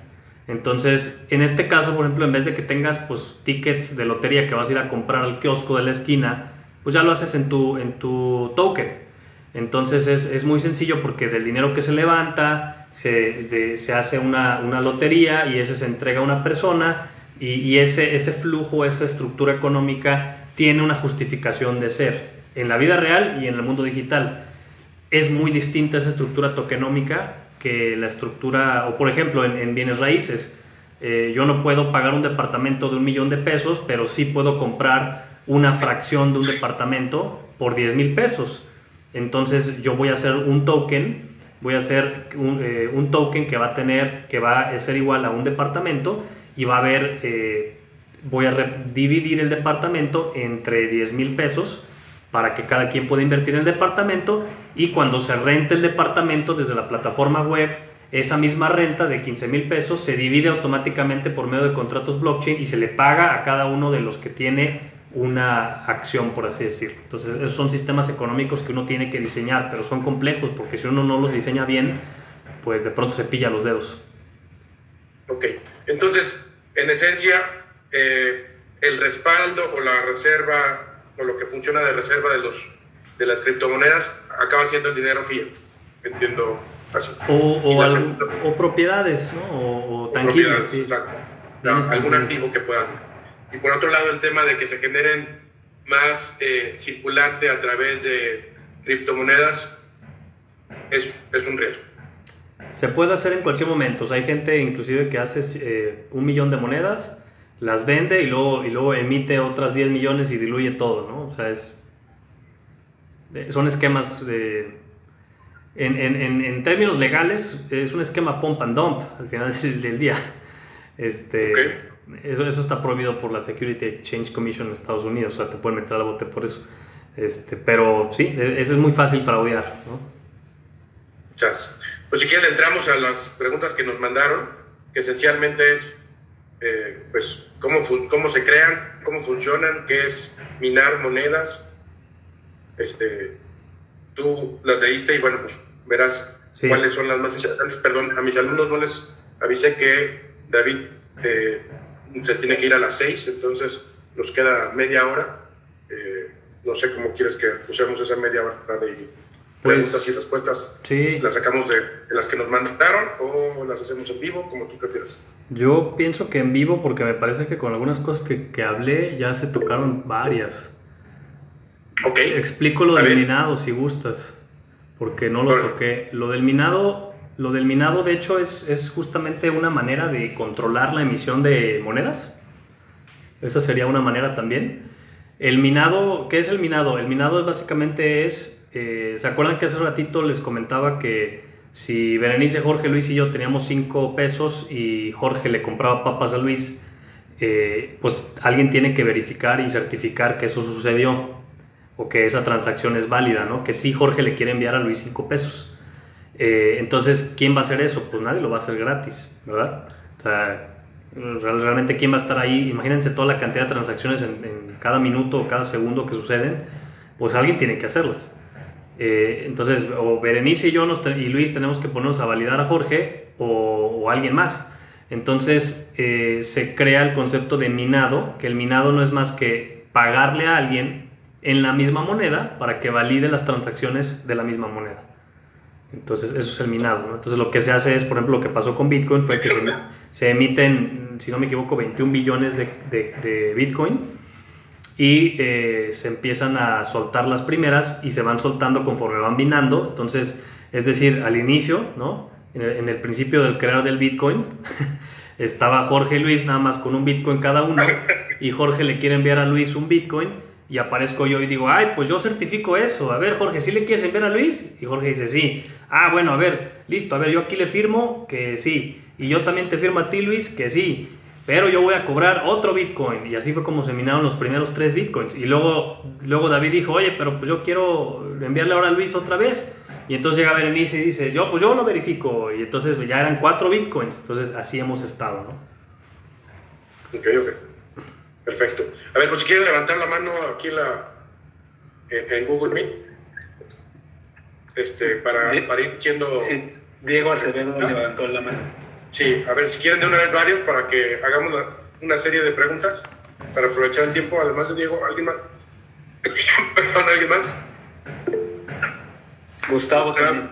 Entonces, en este caso, por ejemplo, en vez de que tengas pues tickets de lotería que vas a ir a comprar al kiosco de la esquina, pues ya lo haces en tu token. Entonces es muy sencillo porque del dinero que se levanta se hace una lotería y ese se entrega a una persona y ese flujo, esa estructura económica tiene una justificación de ser en la vida real y en el mundo digital. Es muy distinta esa estructura tokenómica que la estructura, o por ejemplo en bienes raíces, yo no puedo pagar un departamento de 1 millón de pesos, pero sí puedo comprar una fracción de un departamento por 10,000 pesos. Entonces yo voy a hacer un token, un token que va a ser igual a un departamento y va a haber, voy a dividir el departamento entre 10,000 pesos para que cada quien pueda invertir en el departamento, y cuando se rente el departamento desde la plataforma web, esa misma renta de 15,000 pesos se divide automáticamente por medio de contratos blockchain y se le paga a cada uno de los que tiene una acción, por así decirlo. Entonces esos son sistemas económicos que uno tiene que diseñar, pero son complejos porque si uno no los diseña bien, pues de pronto se pilla los dedos. Ok, entonces en esencia el respaldo o la reserva o lo que funciona de reserva de las criptomonedas acaba siendo el dinero fiat. Entiendo así. O propiedades, ¿no? O tangibles. Sí. Exacto. Algún activo que puedan. Y por otro lado, el tema de que se generen más circulante a través de criptomonedas es un riesgo. Se puede hacer en cualquier momento. O sea, hay gente inclusive que hace 1 millón de monedas, las vende y luego emite otras 10 millones y diluye todo, ¿no? O sea, son esquemas en términos legales es un esquema pump and dump al final del día. Okay. Eso está prohibido por la Security Exchange Commission en Estados Unidos, o sea, te pueden meter al bote por eso. Pero sí, eso es muy fácil fraudear, ¿no? Muchas. Pues si quieren entramos a las preguntas que nos mandaron, que esencialmente es pues cómo se crean, cómo funcionan, qué es minar monedas. Tú las leíste y bueno, pues verás sí. Cuáles son las más interesantes. Perdón, a mis alumnos no les avisé que David se tiene que ir a las 6, entonces nos queda media hora. No sé cómo quieres que usemos esa media hora de preguntas y respuestas. Sí. ¿Las sacamos de las que nos mandaron o las hacemos en vivo, como tú prefieras? Yo pienso que en vivo, porque me parece que con algunas cosas que hablé ya se tocaron varias. Ok. Explico lo del minado si gustas, porque no lo toqué. Lo del minado de hecho es justamente una manera de controlar la emisión de monedas. Esa sería una manera también. El minado, ¿qué es el minado? El minado básicamente ¿se acuerdan que hace un ratito les comentaba que si Berenice, Jorge, Luis y yo teníamos 5 pesos y Jorge le compraba papas a Luis, pues alguien tiene que verificar y certificar que eso sucedió o que esa transacción es válida, ¿no? Que sí Jorge le quiere enviar a Luis 5 pesos. Entonces, ¿quién va a hacer eso? Pues nadie lo va a hacer gratis, ¿verdad? O sea, realmente ¿quién va a estar ahí? Imagínense toda la cantidad de transacciones en cada minuto o cada segundo que suceden, pues alguien tiene que hacerlas. Entonces, o Berenice y yo y Luis tenemos que ponernos a validar a Jorge o alguien más. Entonces, se crea el concepto de minado, que el minado no es más que pagarle a alguien en la misma moneda para que valide las transacciones de la misma moneda. Entonces eso es el minado, ¿no? Entonces lo que se hace es, por ejemplo, lo que pasó con Bitcoin fue que se emiten, si no me equivoco, 21 billones de Bitcoin y se empiezan a soltar las primeras y se van soltando conforme van minando. Entonces, es decir, al inicio, ¿no? En el principio del crear del Bitcoin estaba Jorge y Luis nada más con un Bitcoin cada uno y Jorge le quiere enviar a Luis un Bitcoin. Y aparezco yo y digo, ay, pues yo certifico eso. A ver, Jorge, ¿sí le quieres enviar a Luis? Y Jorge dice, sí. Ah, bueno, a ver, listo. A ver, yo aquí le firmo que sí. Y yo también te firmo a ti, Luis, que sí. Pero yo voy a cobrar otro Bitcoin. Y así fue como se minaron los primeros 3 Bitcoins. Y luego David dijo, oye, pero pues yo quiero enviarle ahora a Luis otra vez. Y entonces llega Berenice y dice, pues yo lo verifico. Y entonces ya eran 4 Bitcoins. Entonces así hemos estado, ¿no? Ok. Perfecto. A ver, pues si quieren levantar la mano aquí en Google Meet, para ir siendo... Sí, Diego Acevedo levantó la mano. Sí, a ver, si quieren de una vez varios para que hagamos una serie de preguntas para aprovechar el tiempo, además de Diego, ¿alguien más? Perdón, ¿alguien más? Gustavo también.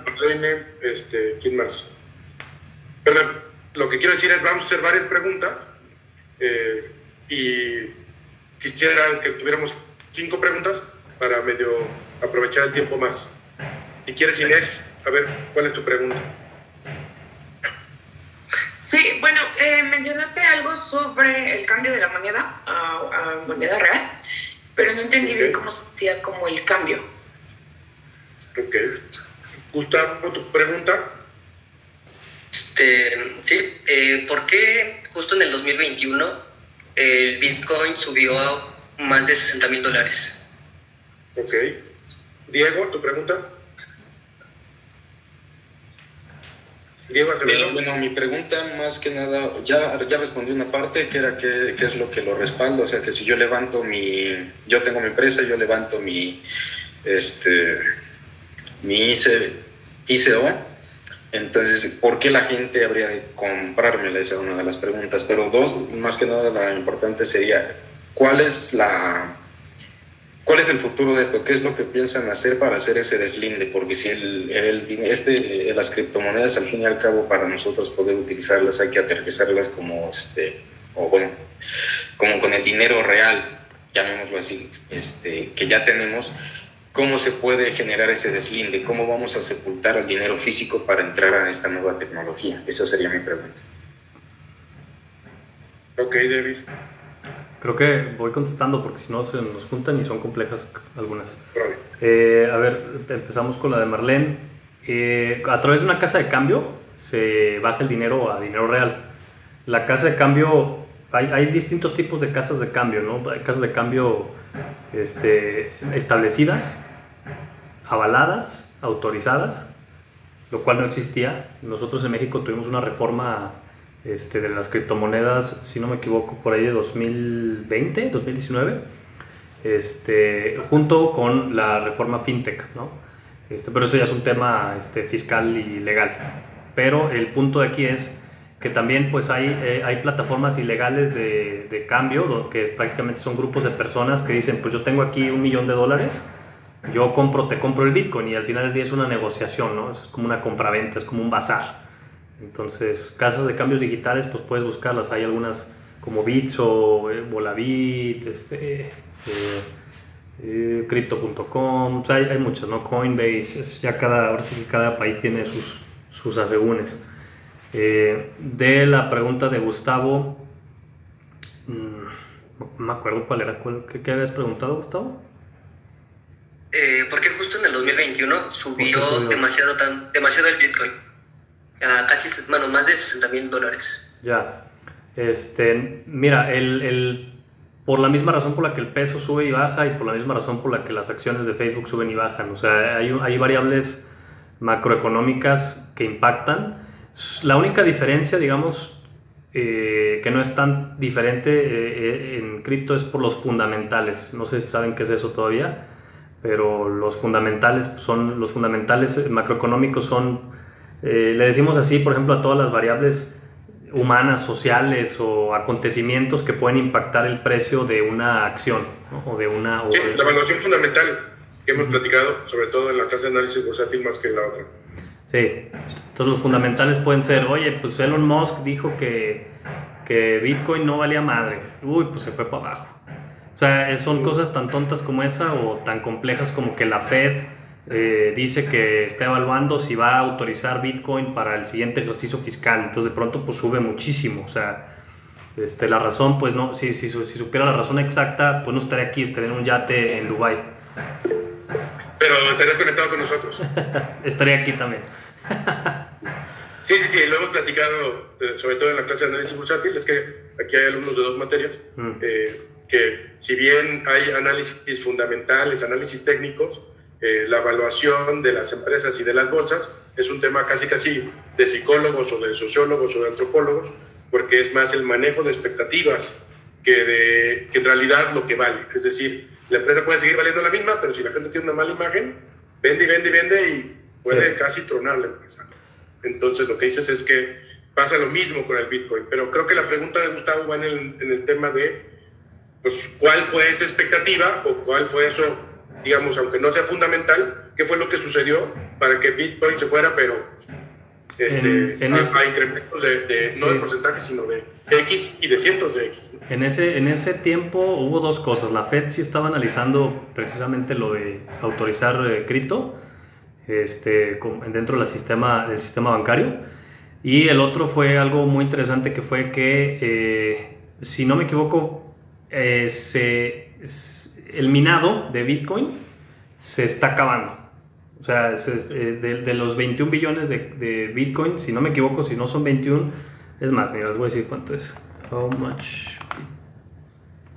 ¿Quién más? Perdón, lo que quiero decir es, vamos a hacer varias preguntas, y quisiera que tuviéramos 5 preguntas para medio aprovechar el tiempo más. Si quieres, Inés, a ver, ¿cuál es tu pregunta? Sí, bueno, mencionaste algo sobre el cambio de la moneda a moneda real, pero no entendí bien cómo se hacía como el cambio. Ok. Gustavo, ¿tu pregunta? Sí, ¿por qué justo en el 2021 el Bitcoin subió a más de $60,000? Ok. Diego, ¿tu pregunta? Diego, bueno, mi pregunta más que nada, ya respondí una parte que era qué es lo que lo respalda, o sea que si yo levanto yo tengo mi empresa, yo levanto mi ICO, entonces, ¿por qué la gente habría de comprármela? Esa es una de las preguntas. Pero 2, más que nada, la importante sería, ¿cuál es el futuro de esto? ¿Qué es lo que piensan hacer para hacer ese deslinde? Porque si las criptomonedas, al fin y al cabo, para nosotros poder utilizarlas hay que aterrizarlas como con el dinero real, llamémoslo así, que ya tenemos. ¿Cómo se puede generar ese deslinde? ¿Cómo vamos a sepultar el dinero físico para entrar a esta nueva tecnología? Esa sería mi pregunta. Ok, David. Creo que voy contestando porque si no se nos juntan y son complejas algunas. Vale. A ver, empezamos con la de Marlene. A través de una casa de cambio se baja el dinero a dinero real. La casa de cambio, hay distintos tipos de casas de cambio, ¿no? Hay casas de cambio establecidas, avaladas, autorizadas, lo cual no existía. Nosotros en México tuvimos una reforma de las criptomonedas, si no me equivoco, por ahí de 2020, 2019, junto con la reforma fintech, ¿no? Pero eso ya es un tema fiscal y legal. Pero el punto de aquí es que también pues hay plataformas ilegales de cambio, que prácticamente son grupos de personas que dicen, pues yo tengo aquí $1 millón, te compro el Bitcoin, y al final del día es una negociación, ¿no? Es como una compraventa, es como un bazar. Entonces, casas de cambios digitales, pues puedes buscarlas. Hay algunas como Bitso, Volavit, Crypto.com, o sea, hay muchas, ¿no? Coinbase, ahora sí que cada país tiene sus asegúnes. De la pregunta de Gustavo, no me acuerdo cuál era, ¿qué habías preguntado, Gustavo? Porque justo en el 2021 subió demasiado el Bitcoin. Casi, más de $60,000. Ya, mira, por la misma razón por la que el peso sube y baja, y por la misma razón por la que las acciones de Facebook suben y bajan, o sea, hay variables macroeconómicas que impactan. La única diferencia, digamos, que no es tan diferente en cripto, es por los fundamentales. No sé si saben qué es eso todavía, pero los fundamentales macroeconómicos son, le decimos así, por ejemplo, a todas las variables humanas, sociales o acontecimientos que pueden impactar el precio de una acción, ¿no? Sí, la evaluación fundamental que hemos platicado, sobre todo en la clase de análisis bursátil más que en la otra. Sí, entonces los fundamentales pueden ser, oye, pues Elon Musk dijo que Bitcoin no valía madre, pues se fue para abajo. O sea, son cosas tan tontas como esa, o tan complejas como que la Fed dice que está evaluando si va a autorizar Bitcoin para el siguiente ejercicio fiscal, entonces de pronto pues sube muchísimo. O sea, la razón, pues no, si supiera la razón exacta, pues no estaría aquí, estaría en un yate en Dubái. Pero estarías conectado con nosotros. Estaría aquí también. Sí, lo hemos platicado, sobre todo en la clase de análisis bursátil. Es que aquí hay alumnos de 2 materias, que si bien hay análisis fundamentales, análisis técnicos, la evaluación de las empresas y de las bolsas es un tema casi de psicólogos o de sociólogos o de antropólogos, porque es más el manejo de expectativas que en realidad lo que vale. Es decir, la empresa puede seguir valiendo la misma, pero si la gente tiene una mala imagen, vende y puede casi tronar la empresa. Entonces lo que dices es que pasa lo mismo con el Bitcoin, pero creo que la pregunta de Gustavo va en el tema de, pues, ¿cuál fue esa expectativa o cuál fue eso, digamos, aunque no sea fundamental, qué fue lo que sucedió para que Bitcoin se fuera, pero a incrementos no de porcentaje, sino de X y de cientos de X, ¿no? En ese tiempo hubo dos cosas. La Fed sí estaba analizando precisamente lo de autorizar cripto dentro del sistema bancario, y el otro fue algo muy interesante, que fue que si no me equivoco el minado de Bitcoin se está acabando. O sea, de los 21 billones de Bitcoin, si no me equivoco, si no son 21, es más, mira, les voy a decir cuánto es. How much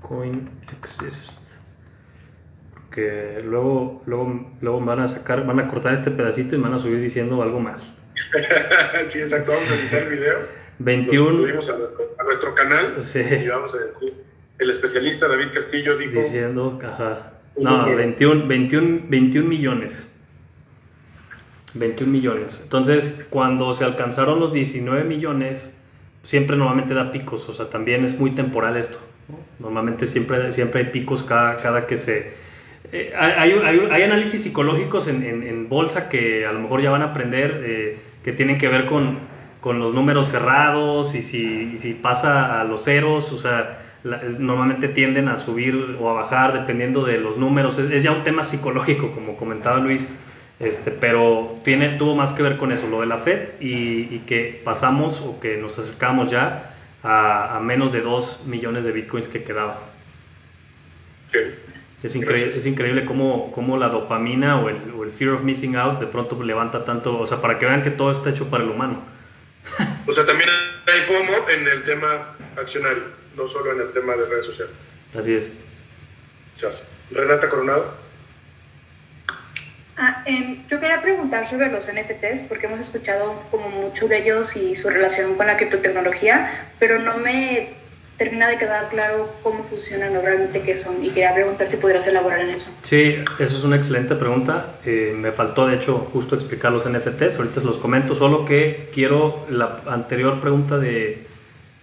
Bitcoin exists? Porque luego van a cortar este pedacito y van a subir diciendo algo mal. Sí, exacto, vamos a editar el video. 21. Lo subimos a nuestro canal. Sí. Y vamos a decir, el especialista David Castillo dijo... Diciendo, ajá. No, 21 millones. 21 millones. Entonces, cuando se alcanzaron los 19 millones, siempre normalmente da picos, o sea, también es muy temporal esto. ¿no? Normalmente siempre hay picos cada que se... hay análisis psicológicos en bolsa que a lo mejor ya van a aprender, que tienen que ver con los números cerrados y si pasa a los ceros, o sea, normalmente tienden a subir o a bajar dependiendo de los números. Es ya un tema psicológico, como comentaba Luis, pero tuvo más que ver con eso, lo de la Fed y que pasamos o que nos acercamos ya a menos de 2 millones de bitcoins que quedaban. Okay. Es increíble cómo la dopamina o el fear of missing out de pronto levanta tanto, o sea, para que vean que todo está hecho para el humano. O sea, también hay FOMO en el tema accionario, no solo en el tema de redes sociales. Así es. Renata Coronado. Yo quería preguntar sobre los NFTs, porque hemos escuchado como mucho de ellos y su relación con la criptotecnología, pero no me termina de quedar claro cómo funcionan o realmente qué son, y quería preguntar si podrías elaborar en eso. Sí, eso es una excelente pregunta. Me faltó, de hecho, justo explicar los NFTs. Ahorita los comento, solo que quiero la anterior pregunta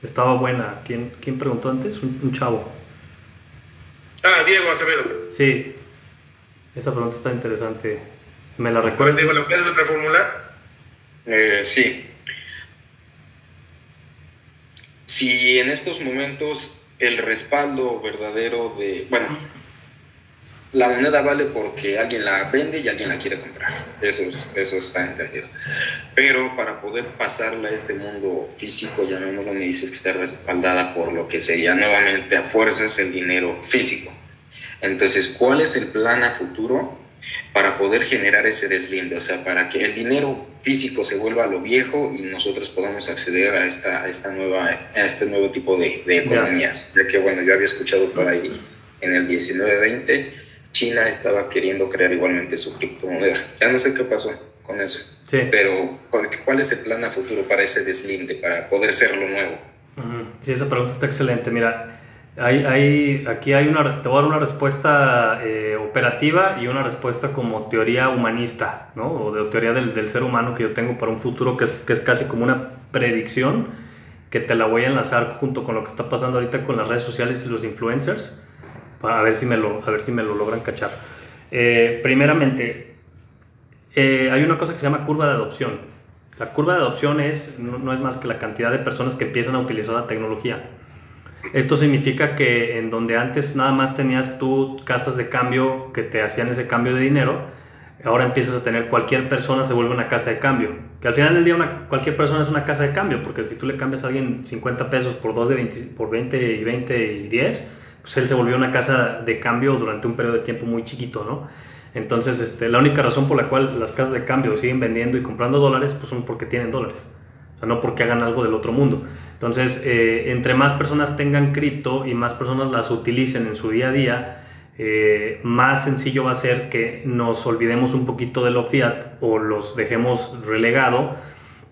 estaba buena. ¿Quién preguntó antes? Un chavo. Diego Acevedo. Sí, esa pregunta está interesante. ¿Me la recuerdas? Diego, ¿la puedes reformular? Sí. Si en estos momentos el respaldo verdadero la moneda vale porque alguien la vende y alguien la quiere comprar, eso está entendido, pero para poder pasarla a este mundo físico, llamémoslo, me dices que está respaldada por lo que sería nuevamente a fuerzas el dinero físico. Entonces, ¿cuál es el plan a futuro para poder generar ese deslinde? O sea, para que el dinero físico se vuelva a lo viejo y nosotros podamos acceder a este nuevo tipo de economías. Ya que, bueno, yo había escuchado por ahí en el 19-20, China estaba queriendo crear igualmente su criptomoneda. Ya no sé qué pasó con eso. Sí. Pero, ¿cuál es el plan a futuro para ese deslinde, para poder ser lo nuevo? Sí, esa pregunta está excelente. Mira, aquí te voy a dar una respuesta operativa y una respuesta como teoría humanista, ¿no? O de teoría del ser humano que yo tengo para un futuro que es casi como una predicción, que te la voy a enlazar junto con lo que está pasando ahorita con las redes sociales y los influencers, a ver si me lo logran cachar. Primeramente, hay una cosa que se llama curva de adopción. La curva de adopción no es más que la cantidad de personas que empiezan a utilizar la tecnología. Esto significa que en donde antes nada más tenías tú casas de cambio que te hacían ese cambio de dinero, ahora empiezas a tener cualquier persona se vuelve una casa de cambio. Que al final del día cualquier persona es una casa de cambio, porque si tú le cambias a alguien 50 pesos por 2 de 20, por 20 y 20 y 10, pues él se volvió una casa de cambio durante un periodo de tiempo muy chiquito, ¿no? Entonces, la única razón por la cual las casas de cambio siguen vendiendo y comprando dólares, pues son porque tienen dólares. O sea, no porque hagan algo del otro mundo. Entonces, entre más personas tengan cripto y más personas las utilicen en su día a día, más sencillo va a ser que nos olvidemos un poquito de lo fiat o los dejemos relegado,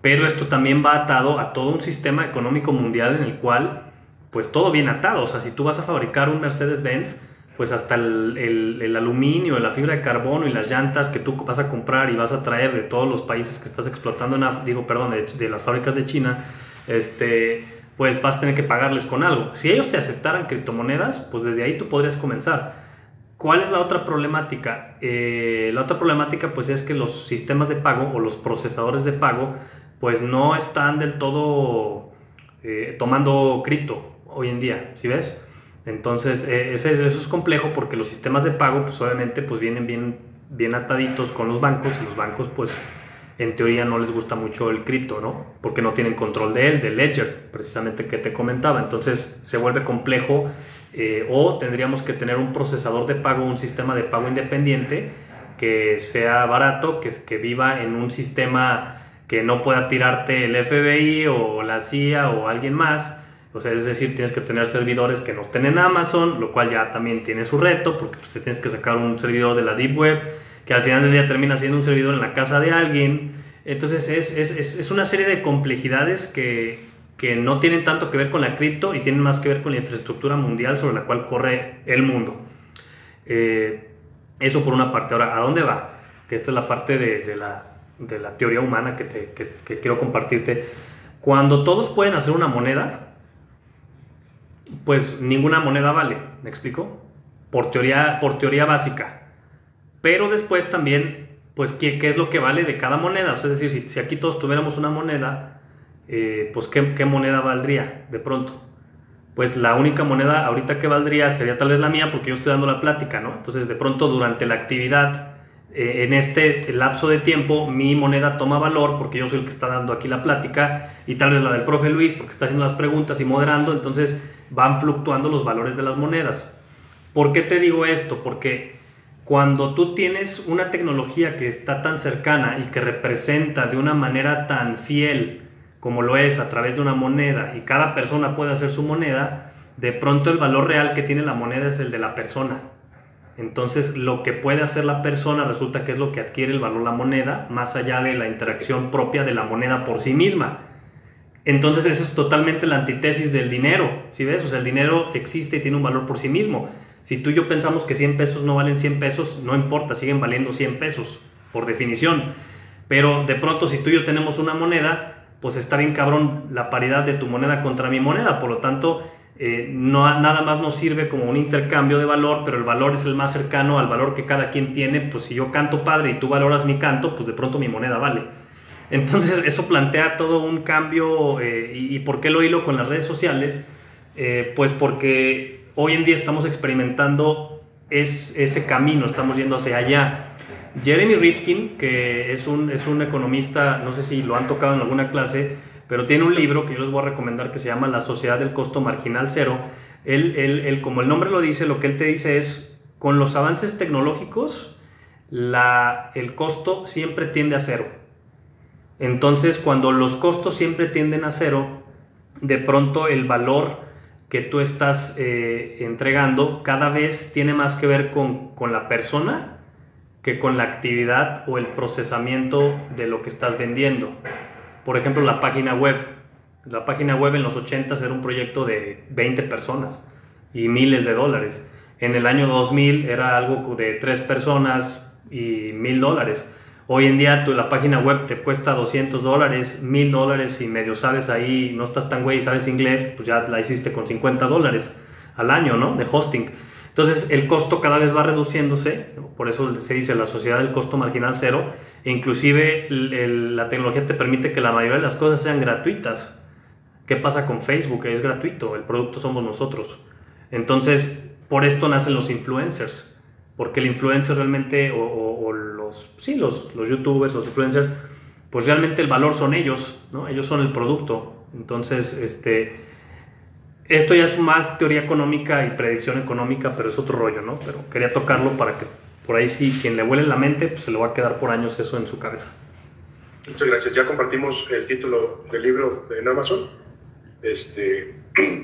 pero esto también va atado a todo un sistema económico mundial en el cual pues todo viene atado. O sea, si tú vas a fabricar un Mercedes-Benz, pues hasta el aluminio, la fibra de carbono y las llantas que tú vas a comprar y vas a traer de todos los países que estás explotando, de las fábricas de China, pues vas a tener que pagarles con algo. Si ellos te aceptaran criptomonedas, pues desde ahí tú podrías comenzar. ¿Cuál es la otra problemática? La otra problemática pues es que los sistemas de pago o los procesadores de pago pues no están del todo tomando cripto hoy en día, ¿sí ves? Entonces eso es complejo porque los sistemas de pago pues obviamente pues vienen bien ataditos con los bancos, y los bancos pues en teoría no les gusta mucho el cripto, ¿no? Porque no tienen control del ledger, precisamente que te comentaba. Entonces se vuelve complejo, o tendríamos que tener un procesador de pago, un sistema de pago independiente que sea barato, que viva en un sistema que no pueda tirarte el FBI o la CIA o alguien más. O sea, es decir, tienes que tener servidores que no estén en Amazon, lo cual ya también tiene su reto, porque pues, te tienes que sacar un servidor de la Deep Web, que al final del día termina siendo un servidor en la casa de alguien. Entonces es una serie de complejidades que no tienen tanto que ver con la cripto y tienen más que ver con la infraestructura mundial sobre la cual corre el mundo. Eso por una parte. Ahora, ¿a dónde va? Que esta es la parte de la teoría humana que quiero compartirte. Cuando todos pueden hacer una moneda, pues ninguna moneda vale, ¿me explico? Por teoría básica. Pero después también, pues, ¿qué es lo que vale de cada moneda? O sea, es decir, si aquí todos tuviéramos una moneda, pues, ¿qué moneda valdría de pronto? Pues la única moneda ahorita que valdría sería tal vez la mía, porque yo estoy dando la plática, ¿no? Entonces, de pronto, durante la actividad, en este lapso de tiempo, mi moneda toma valor, porque yo soy el que está dando aquí la plática, y tal vez la del profe Luis, porque está haciendo las preguntas y moderando, entonces van fluctuando los valores de las monedas. ¿Por qué te digo esto? Porque cuando tú tienes una tecnología que está tan cercana y que representa de una manera tan fiel como lo es a través de una moneda, y cada persona puede hacer su moneda, de pronto el valor real que tiene la moneda es el de la persona. Entonces, lo que puede hacer la persona resulta que es lo que adquiere el valor la moneda, más allá de la interacción propia de la moneda por sí misma. Entonces, eso es totalmente la antítesis del dinero, ¿sí ves? O sea, el dinero existe y tiene un valor por sí mismo. Si tú y yo pensamos que 100 pesos no valen 100 pesos, no importa, siguen valiendo 100 pesos, por definición. Pero de pronto, si tú y yo tenemos una moneda, pues está bien cabrón la paridad de tu moneda contra mi moneda, por lo tanto, nada más nos sirve como un intercambio de valor, pero el valor es el más cercano al valor que cada quien tiene. Pues si yo canto padre y tú valoras mi canto, pues de pronto mi moneda vale. Entonces eso plantea todo un cambio. ¿Y por qué lo hilo con las redes sociales? Pues porque hoy en día estamos experimentando ese camino, estamos yendo hacia allá. Jeremy Rifkin, que es un economista, no sé si lo han tocado en alguna clase, pero tiene un libro que yo les voy a recomendar que se llama La Sociedad del Costo Marginal Cero. Él, como el nombre lo dice, lo que él te dice es, con los avances tecnológicos, el costo siempre tiende a cero. Entonces, cuando los costos siempre tienden a cero, de pronto el valor que tú estás entregando cada vez tiene más que ver con la persona que con la actividad o el procesamiento de lo que estás vendiendo. Por ejemplo, la página web. La página web en los 80s era un proyecto de 20 personas y miles de dólares. En el año 2000 era algo de 3 personas y $1,000. Hoy en día la página web te cuesta $200, $1,000, y medio sabes ahí, no estás tan güey y sabes inglés, pues ya la hiciste con $50 al año, ¿no? De hosting. Entonces el costo cada vez va reduciéndose, por eso se dice la sociedad del costo marginal cero, e inclusive la tecnología te permite que la mayoría de las cosas sean gratuitas. ¿Qué pasa con Facebook? Es gratuito, el producto somos nosotros. Entonces, por esto nacen los influencers, porque el influencer realmente, los youtubers, los influencers, pues realmente el valor son ellos, ¿no? Ellos son el producto. Entonces, esto ya es más teoría económica y predicción económica, pero es otro rollo, ¿no? Pero quería tocarlo para que por ahí sí, quien le vuele la mente, pues se le va a quedar por años eso en su cabeza. Muchas gracias. Ya compartimos el título del libro en Amazon.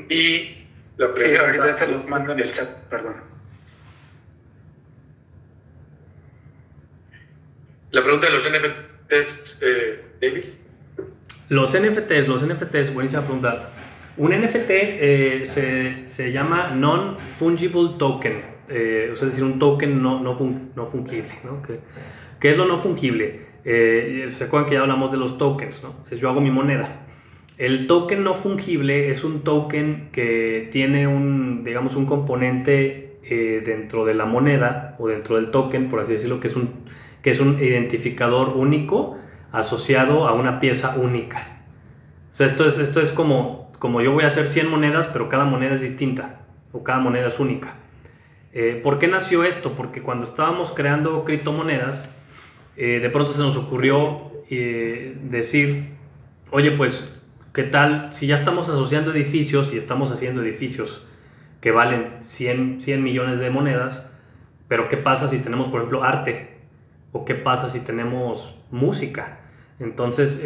Y la pregunta... Sí, ahorita se los mando en el chat, perdón. La pregunta de los NFTs, David. Los NFTs, buenísima pregunta. Un NFT se llama Non-Fungible Token, es decir, un token no fungible, ¿no? ¿Qué es lo no fungible? ¿Se acuerdan que ya hablamos de los tokens, ¿no? Yo hago mi moneda. El token no fungible es un token que tiene digamos, un componente dentro de la moneda o dentro del token, por así decirlo, que es un identificador único asociado a una pieza única. O sea, esto es como yo voy a hacer 100 monedas, pero cada moneda es distinta, o cada moneda es única. ¿Por qué nació esto? Porque cuando estábamos creando criptomonedas, de pronto se nos ocurrió decir, oye, pues, ¿qué tal si ya estamos asociando edificios y estamos haciendo edificios que valen 100 millones de monedas, pero qué pasa si tenemos, por ejemplo, arte? ¿O qué pasa si tenemos música? Entonces,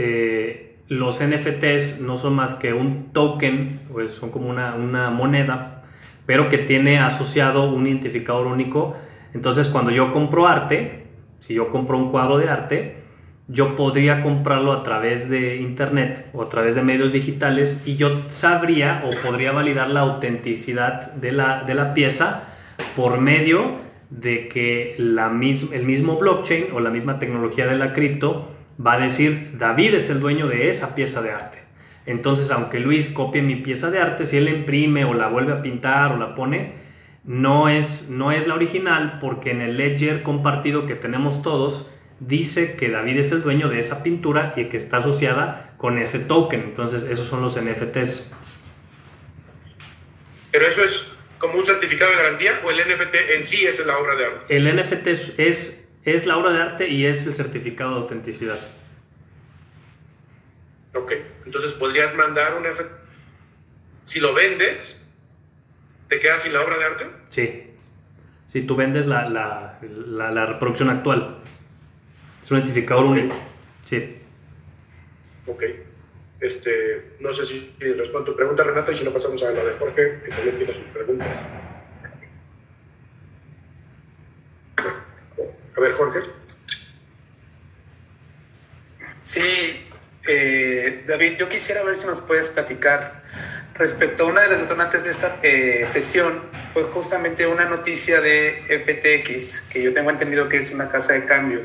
los NFTs no son más que un token, pues son como una moneda, pero que tiene asociado un identificador único. Entonces, cuando yo compro arte, si yo compro un cuadro de arte, yo podría comprarlo a través de internet o a través de medios digitales, y yo sabría o podría validar la autenticidad de la pieza por medio de que el mismo blockchain o la misma tecnología de la cripto va a decir, David es el dueño de esa pieza de arte. Entonces, aunque Luis copie mi pieza de arte, si él la imprime o la vuelve a pintar o la pone, no es la original, porque en el ledger compartido que tenemos todos dice que David es el dueño de esa pintura y que está asociada con ese token. Entonces, esos son los NFTs. ¿Pero eso es como un certificado de garantía o el NFT en sí es la obra de arte? El NFT es la obra de arte y es el certificado de autenticidad. Ok, entonces podrías mandar un NFT. Si lo vendes, ¿te quedas sin la obra de arte? Sí. Si tú vendes la reproducción actual. Es un identificador único. Sí. Ok. No sé si respondo a tu pregunta, Renata, y si no pasamos a la de Jorge, que también tiene sus preguntas. A ver, Jorge. Sí, David, yo quisiera ver si nos puedes platicar respecto a una de las detonantes de esta sesión. Fue justamente una noticia de FTX, que yo tengo entendido que es una casa de cambio,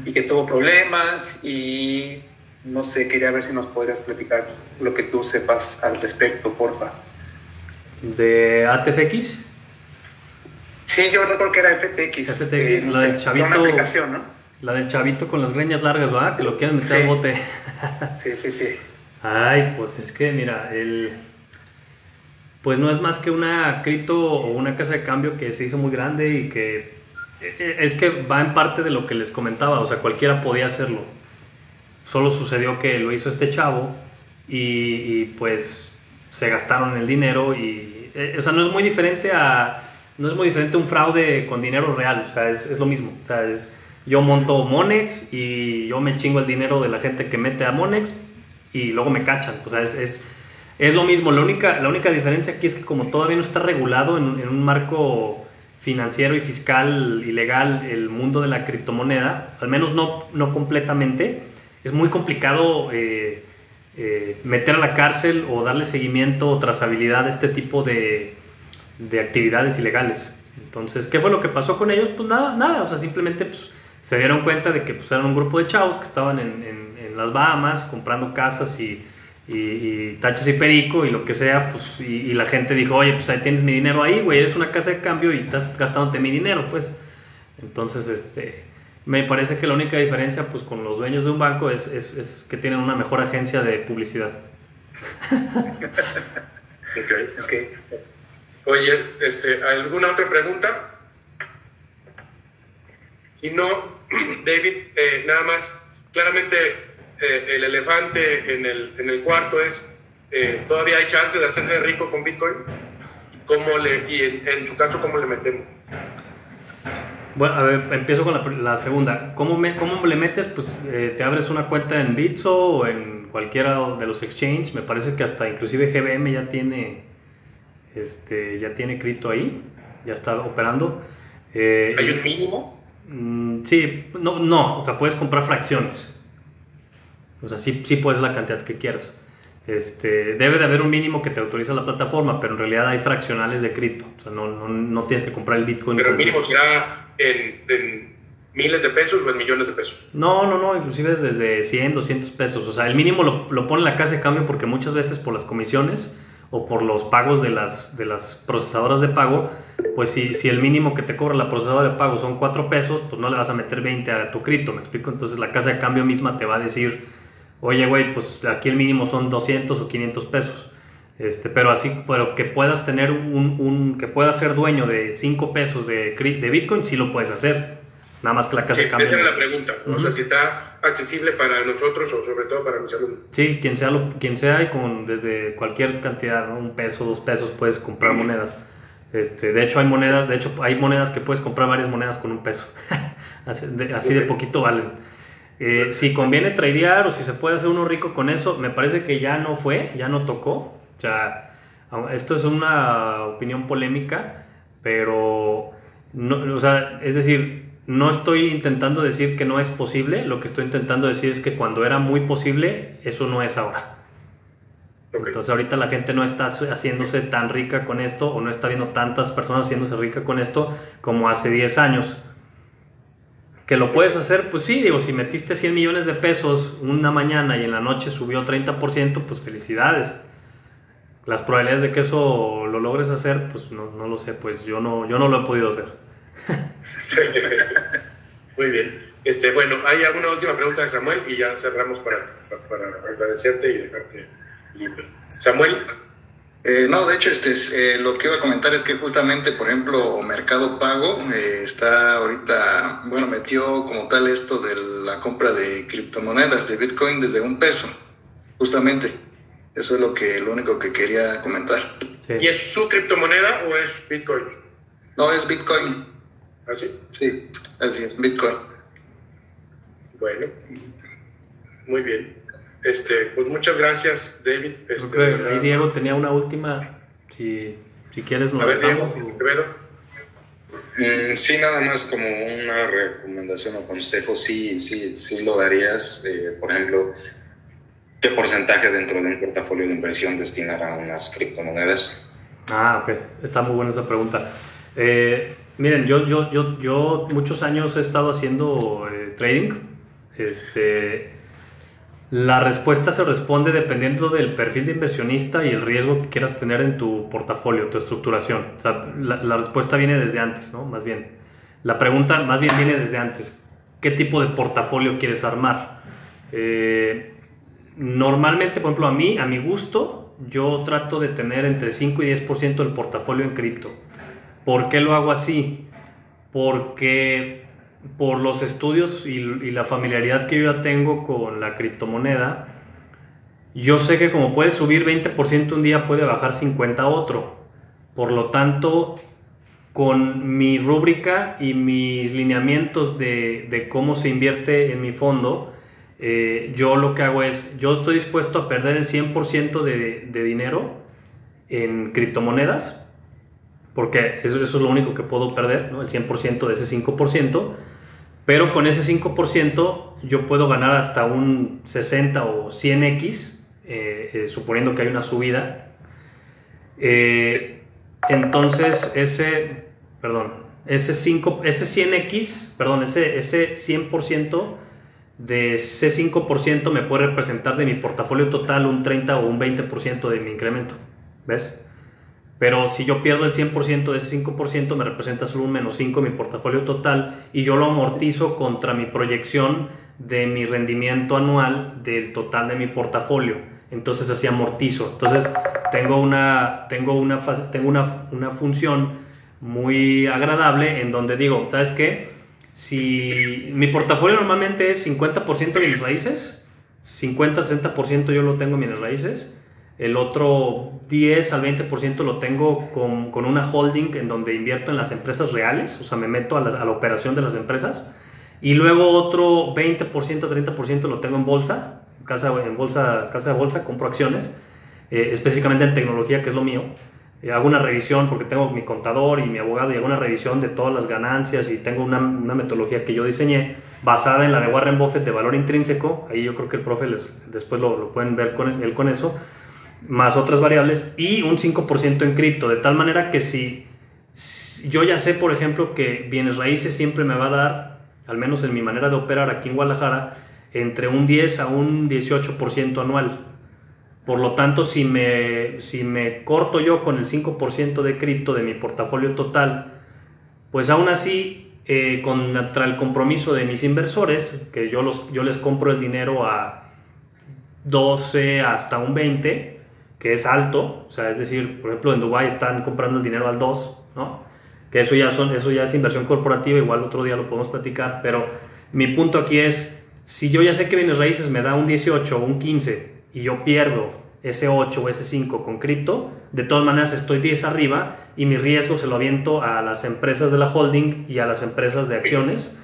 y que tuvo problemas y no sé, quería ver si nos podrías platicar lo que tú sepas al respecto, porfa. ¿De ATFX? Sí, yo recuerdo que era FTX. FTX, no la sé, del chavito. una aplicación, ¿no? La del chavito con las greñas largas, ¿verdad? Que lo quieren meter al bote. Sí. Ay, pues es que mira, pues no es más que una cripto o una casa de cambio que se hizo muy grande y que es que va en parte de lo que les comentaba, o sea, cualquiera podía hacerlo. Solo sucedió que lo hizo este chavo y pues se gastaron el dinero y, o sea, no es muy diferente a un fraude con dinero real, o sea, es lo mismo, o sea, yo monto Monex y yo me chingo el dinero de la gente que mete a Monex y luego me cachan, o sea, es lo mismo. La única diferencia aquí es que como todavía no está regulado en un marco financiero y fiscal y legal el mundo de la criptomoneda, al menos no completamente, es muy complicado meter a la cárcel o darle seguimiento o trazabilidad a este tipo de actividades ilegales. Entonces, ¿qué fue lo que pasó con ellos? Pues nada, o sea, simplemente pues, se dieron cuenta de que pues, eran un grupo de chavos que estaban en las Bahamas comprando casas y tachas y perico y lo que sea, pues, y la gente dijo, oye, pues ahí tienes mi dinero ahí, güey, es una casa de cambio y estás gastándote mi dinero, pues. Entonces, me parece que la única diferencia, pues, con los dueños de un banco es que tienen una mejor agencia de publicidad. Okay. Oye, ¿alguna otra pregunta? Si no, David, nada más, claramente el elefante en el cuarto es, ¿todavía hay chance de hacerse rico con Bitcoin? Y en su caso, ¿cómo le metemos? Bueno, a ver, empiezo con la segunda. ¿Cómo le metes? Pues te abres una cuenta en Bitso o en cualquiera de los exchanges. Me parece que hasta inclusive GBM ya tiene cripto ahí, ya está operando. ¿Hay un mínimo? Sí, no, o sea, puedes comprar fracciones. O sea, sí puedes la cantidad que quieras. Debe de haber un mínimo que te autoriza la plataforma, pero en realidad hay fraccionales de cripto. O sea, no tienes que comprar el Bitcoin. ¿Pero el mínimo será en miles de pesos o en millones de pesos? No, inclusive es desde 100, 200 pesos. O sea, el mínimo lo pone la casa de cambio porque muchas veces por las comisiones o por los pagos de las procesadoras de pago, pues si el mínimo que te cobra la procesadora de pago son 4 pesos, pues no le vas a meter 20 a tu cripto, ¿me explico? Entonces la casa de cambio misma te va a decir, oye, güey, pues aquí el mínimo son 200 o 500 pesos. Pero que puedas tener que puedas ser dueño de 5 pesos de Bitcoin, sí lo puedes hacer. Nada más que la casa de cambio. Esa era la pregunta, ¿no? O sea, si está accesible para nosotros o sobre todo para mis alumnos. Sí, quien sea y desde cualquier cantidad, ¿no? 1 peso, 2 pesos puedes comprar monedas. De hecho hay monedas que puedes comprar varias monedas con 1 peso. así de poquito valen. Si conviene tradear o si se puede hacer uno rico con eso, me parece que ya no tocó. O sea, esto es una opinión polémica, pero no, o sea, es decir, no estoy intentando decir que no es posible, lo que estoy intentando decir es que cuando era muy posible, eso no es ahora. Okay. Entonces ahorita la gente no está haciéndose tan rica con esto o no está viendo tantas personas haciéndose rica con esto como hace 10 años. Que lo puedes hacer, pues sí, digo, si metiste 100 millones de pesos una mañana y en la noche subió 30%, pues felicidades. Las probabilidades de que eso lo logres hacer, pues no lo sé, pues yo no lo he podido hacer. Muy bien. Bueno, hay alguna última pregunta de Samuel y ya cerramos para agradecerte y dejarte libre. Samuel. No, de hecho, lo que iba a comentar es que justamente, por ejemplo, Mercado Pago está ahorita, bueno, metió como tal esto de la compra de criptomonedas, de Bitcoin desde $1, justamente. Eso es lo único que quería comentar. Sí. ¿Y es su criptomoneda o es Bitcoin? No, es Bitcoin. ¿Ah, sí? Sí, así es, Bitcoin. Bueno, muy bien. Pues muchas gracias, David. Ahí Diego tenía una última, si quieres nos a ver, dejamos, Diego, Sí, nada más como una recomendación o consejo, sí lo darías, por ejemplo, ¿qué porcentaje dentro de un portafolio de inversión destinar a unas criptomonedas? Ok, está muy buena esa pregunta. Miren, yo muchos años he estado haciendo trading. La respuesta se responde dependiendo del perfil de inversionista y el riesgo que quieras tener en tu portafolio, tu estructuración. O sea, la respuesta viene desde antes, ¿no? Más bien. La pregunta más bien viene desde antes. ¿Qué tipo de portafolio quieres armar? Normalmente, por ejemplo, a mi gusto, yo trato de tener entre 5 y 10% del portafolio en cripto. ¿Por qué lo hago así? Porque por los estudios y la familiaridad que yo ya tengo con la criptomoneda, yo sé que como puede subir 20% un día, puede bajar 50% otro. Por lo tanto, con mi rúbrica y mis lineamientos de cómo se invierte en mi fondo, yo lo que hago es, yo estoy dispuesto a perder el 100% de dinero en criptomonedas, porque eso es lo único que puedo perder, ¿no? El 100% de ese 5%, pero con ese 5% yo puedo ganar hasta un 60 o 100x, suponiendo que hay una subida. Entonces ese 100% de ese 5% me puede representar de mi portafolio total un 30 o un 20% de mi incremento, ¿ves? Pero si yo pierdo el 100% de ese 5%, me representa solo un -5 en mi portafolio total y yo lo amortizo contra mi proyección de mi rendimiento anual del total de mi portafolio. Entonces así amortizo. Entonces tengo una función muy agradable en donde digo, ¿sabes qué? Si mi portafolio normalmente es 50% de mis raíces, 50-60% yo lo tengo en mis raíces, el otro 10 al 20% lo tengo con una holding en donde invierto en las empresas reales, o sea, me meto a la operación de las empresas, y luego otro 20%-30% lo tengo en bolsa, casa de bolsa, compro acciones, específicamente en tecnología, que es lo mío. Hago una revisión porque tengo mi contador y mi abogado, y hago una revisión de todas las ganancias y tengo una metodología que yo diseñé basada en la de Warren Buffett de valor intrínseco. Ahí yo creo que el profe después lo pueden ver con eso, más otras variables, y un 5% en cripto, de tal manera que si yo ya sé, por ejemplo, que bienes raíces siempre me va a dar, al menos en mi manera de operar aquí en Guadalajara, entre un 10 a un 18% anual. Por lo tanto, si me corto yo con el 5% de cripto de mi portafolio total, pues aún así, contra el compromiso de mis inversores, que yo les compro el dinero a 12 hasta un 20%, que es alto, o sea, es decir, por ejemplo, en Dubái están comprando el dinero al 2%, ¿no? Que eso ya es inversión corporativa, igual otro día lo podemos platicar, pero mi punto aquí es, si yo ya sé que bienes raíces me da un 18 o un 15 y yo pierdo ese 8 o ese 5 con cripto, de todas maneras estoy 10 arriba y mi riesgo se lo aviento a las empresas de la holding y a las empresas de acciones.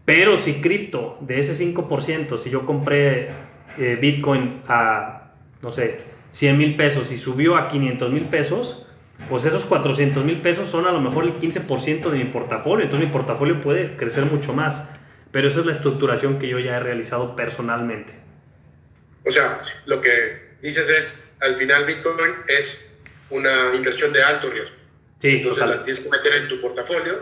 Pero si cripto de ese 5%, si yo compré Bitcoin a, no sé, 100,000 pesos y subió a 500,000 pesos, pues esos 400,000 pesos son a lo mejor el 15% de mi portafolio. Entonces mi portafolio puede crecer mucho más, pero esa es la estructuración que yo ya he realizado personalmente. O sea, lo que dices es, al final Bitcoin es una inversión de alto riesgo. Sí, entonces total. la tienes que meter en tu portafolio,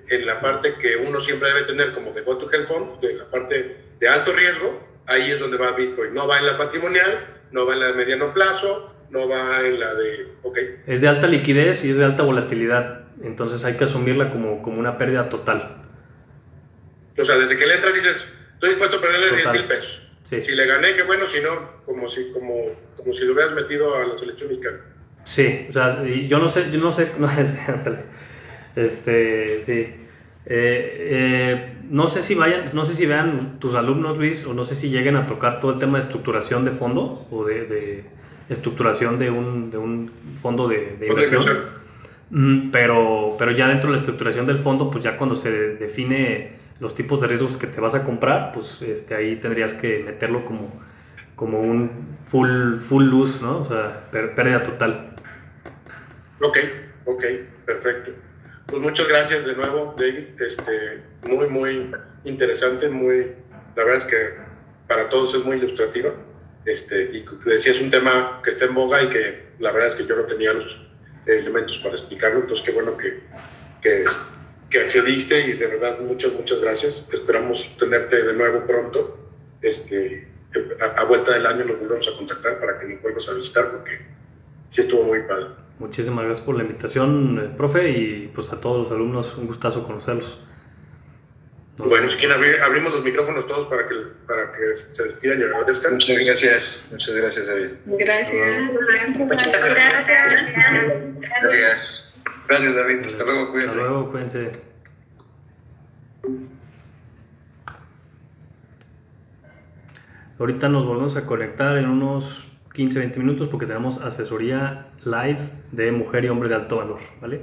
En la parte que uno siempre debe tener como de Go to Hell Fund, de la parte de alto riesgo, ahí es donde va Bitcoin. No va en la patrimonial, no va en la de mediano plazo, no va en la de... Es de alta liquidez y es de alta volatilidad, entonces hay que asumirla como una pérdida total. O sea, desde que le entras dices, estoy dispuesto a perderle Total. 10,000 pesos. Sí. Si le gané, qué bueno, si no, como si lo hubieras metido a la selección mexicana. Sí, o sea, y yo no sé, no, sí. No sé si vean tus alumnos, Luis, o no sé si lleguen a tocar todo el tema de estructuración de fondo o de estructuración de un fondo de inversión. Pero ya dentro de la estructuración del fondo, pues ya cuando se define los tipos de riesgos que te vas a comprar, pues ahí tendrías que meterlo como un full lose, ¿no? O sea, pérdida total. Ok, perfecto. Pues muchas gracias de nuevo, David. Muy, muy interesante, la verdad es que para todos es muy ilustrativa. Y decía, es un tema que está en boga y que la verdad es que yo no tenía los elementos para explicarlo, entonces qué bueno que accediste y de verdad muchas gracias. Esperamos tenerte de nuevo pronto. A vuelta del año nos volvemos a contactar para que nos vuelvas a visitar porque sí estuvo muy padre. Muchísimas gracias por la invitación, profe, y pues a todos los alumnos, un gustazo conocerlos. Bueno, si quieren abrimos los micrófonos todos para que se despidan y agradezcan. Muchas gracias, David. Gracias. Gracias, David. Hasta luego, cuídense. Hasta luego, cuídense. Ahorita nos volvemos a conectar en unos 15-20 minutos porque tenemos asesoría live de mujer y hombre de alto valor, ¿vale?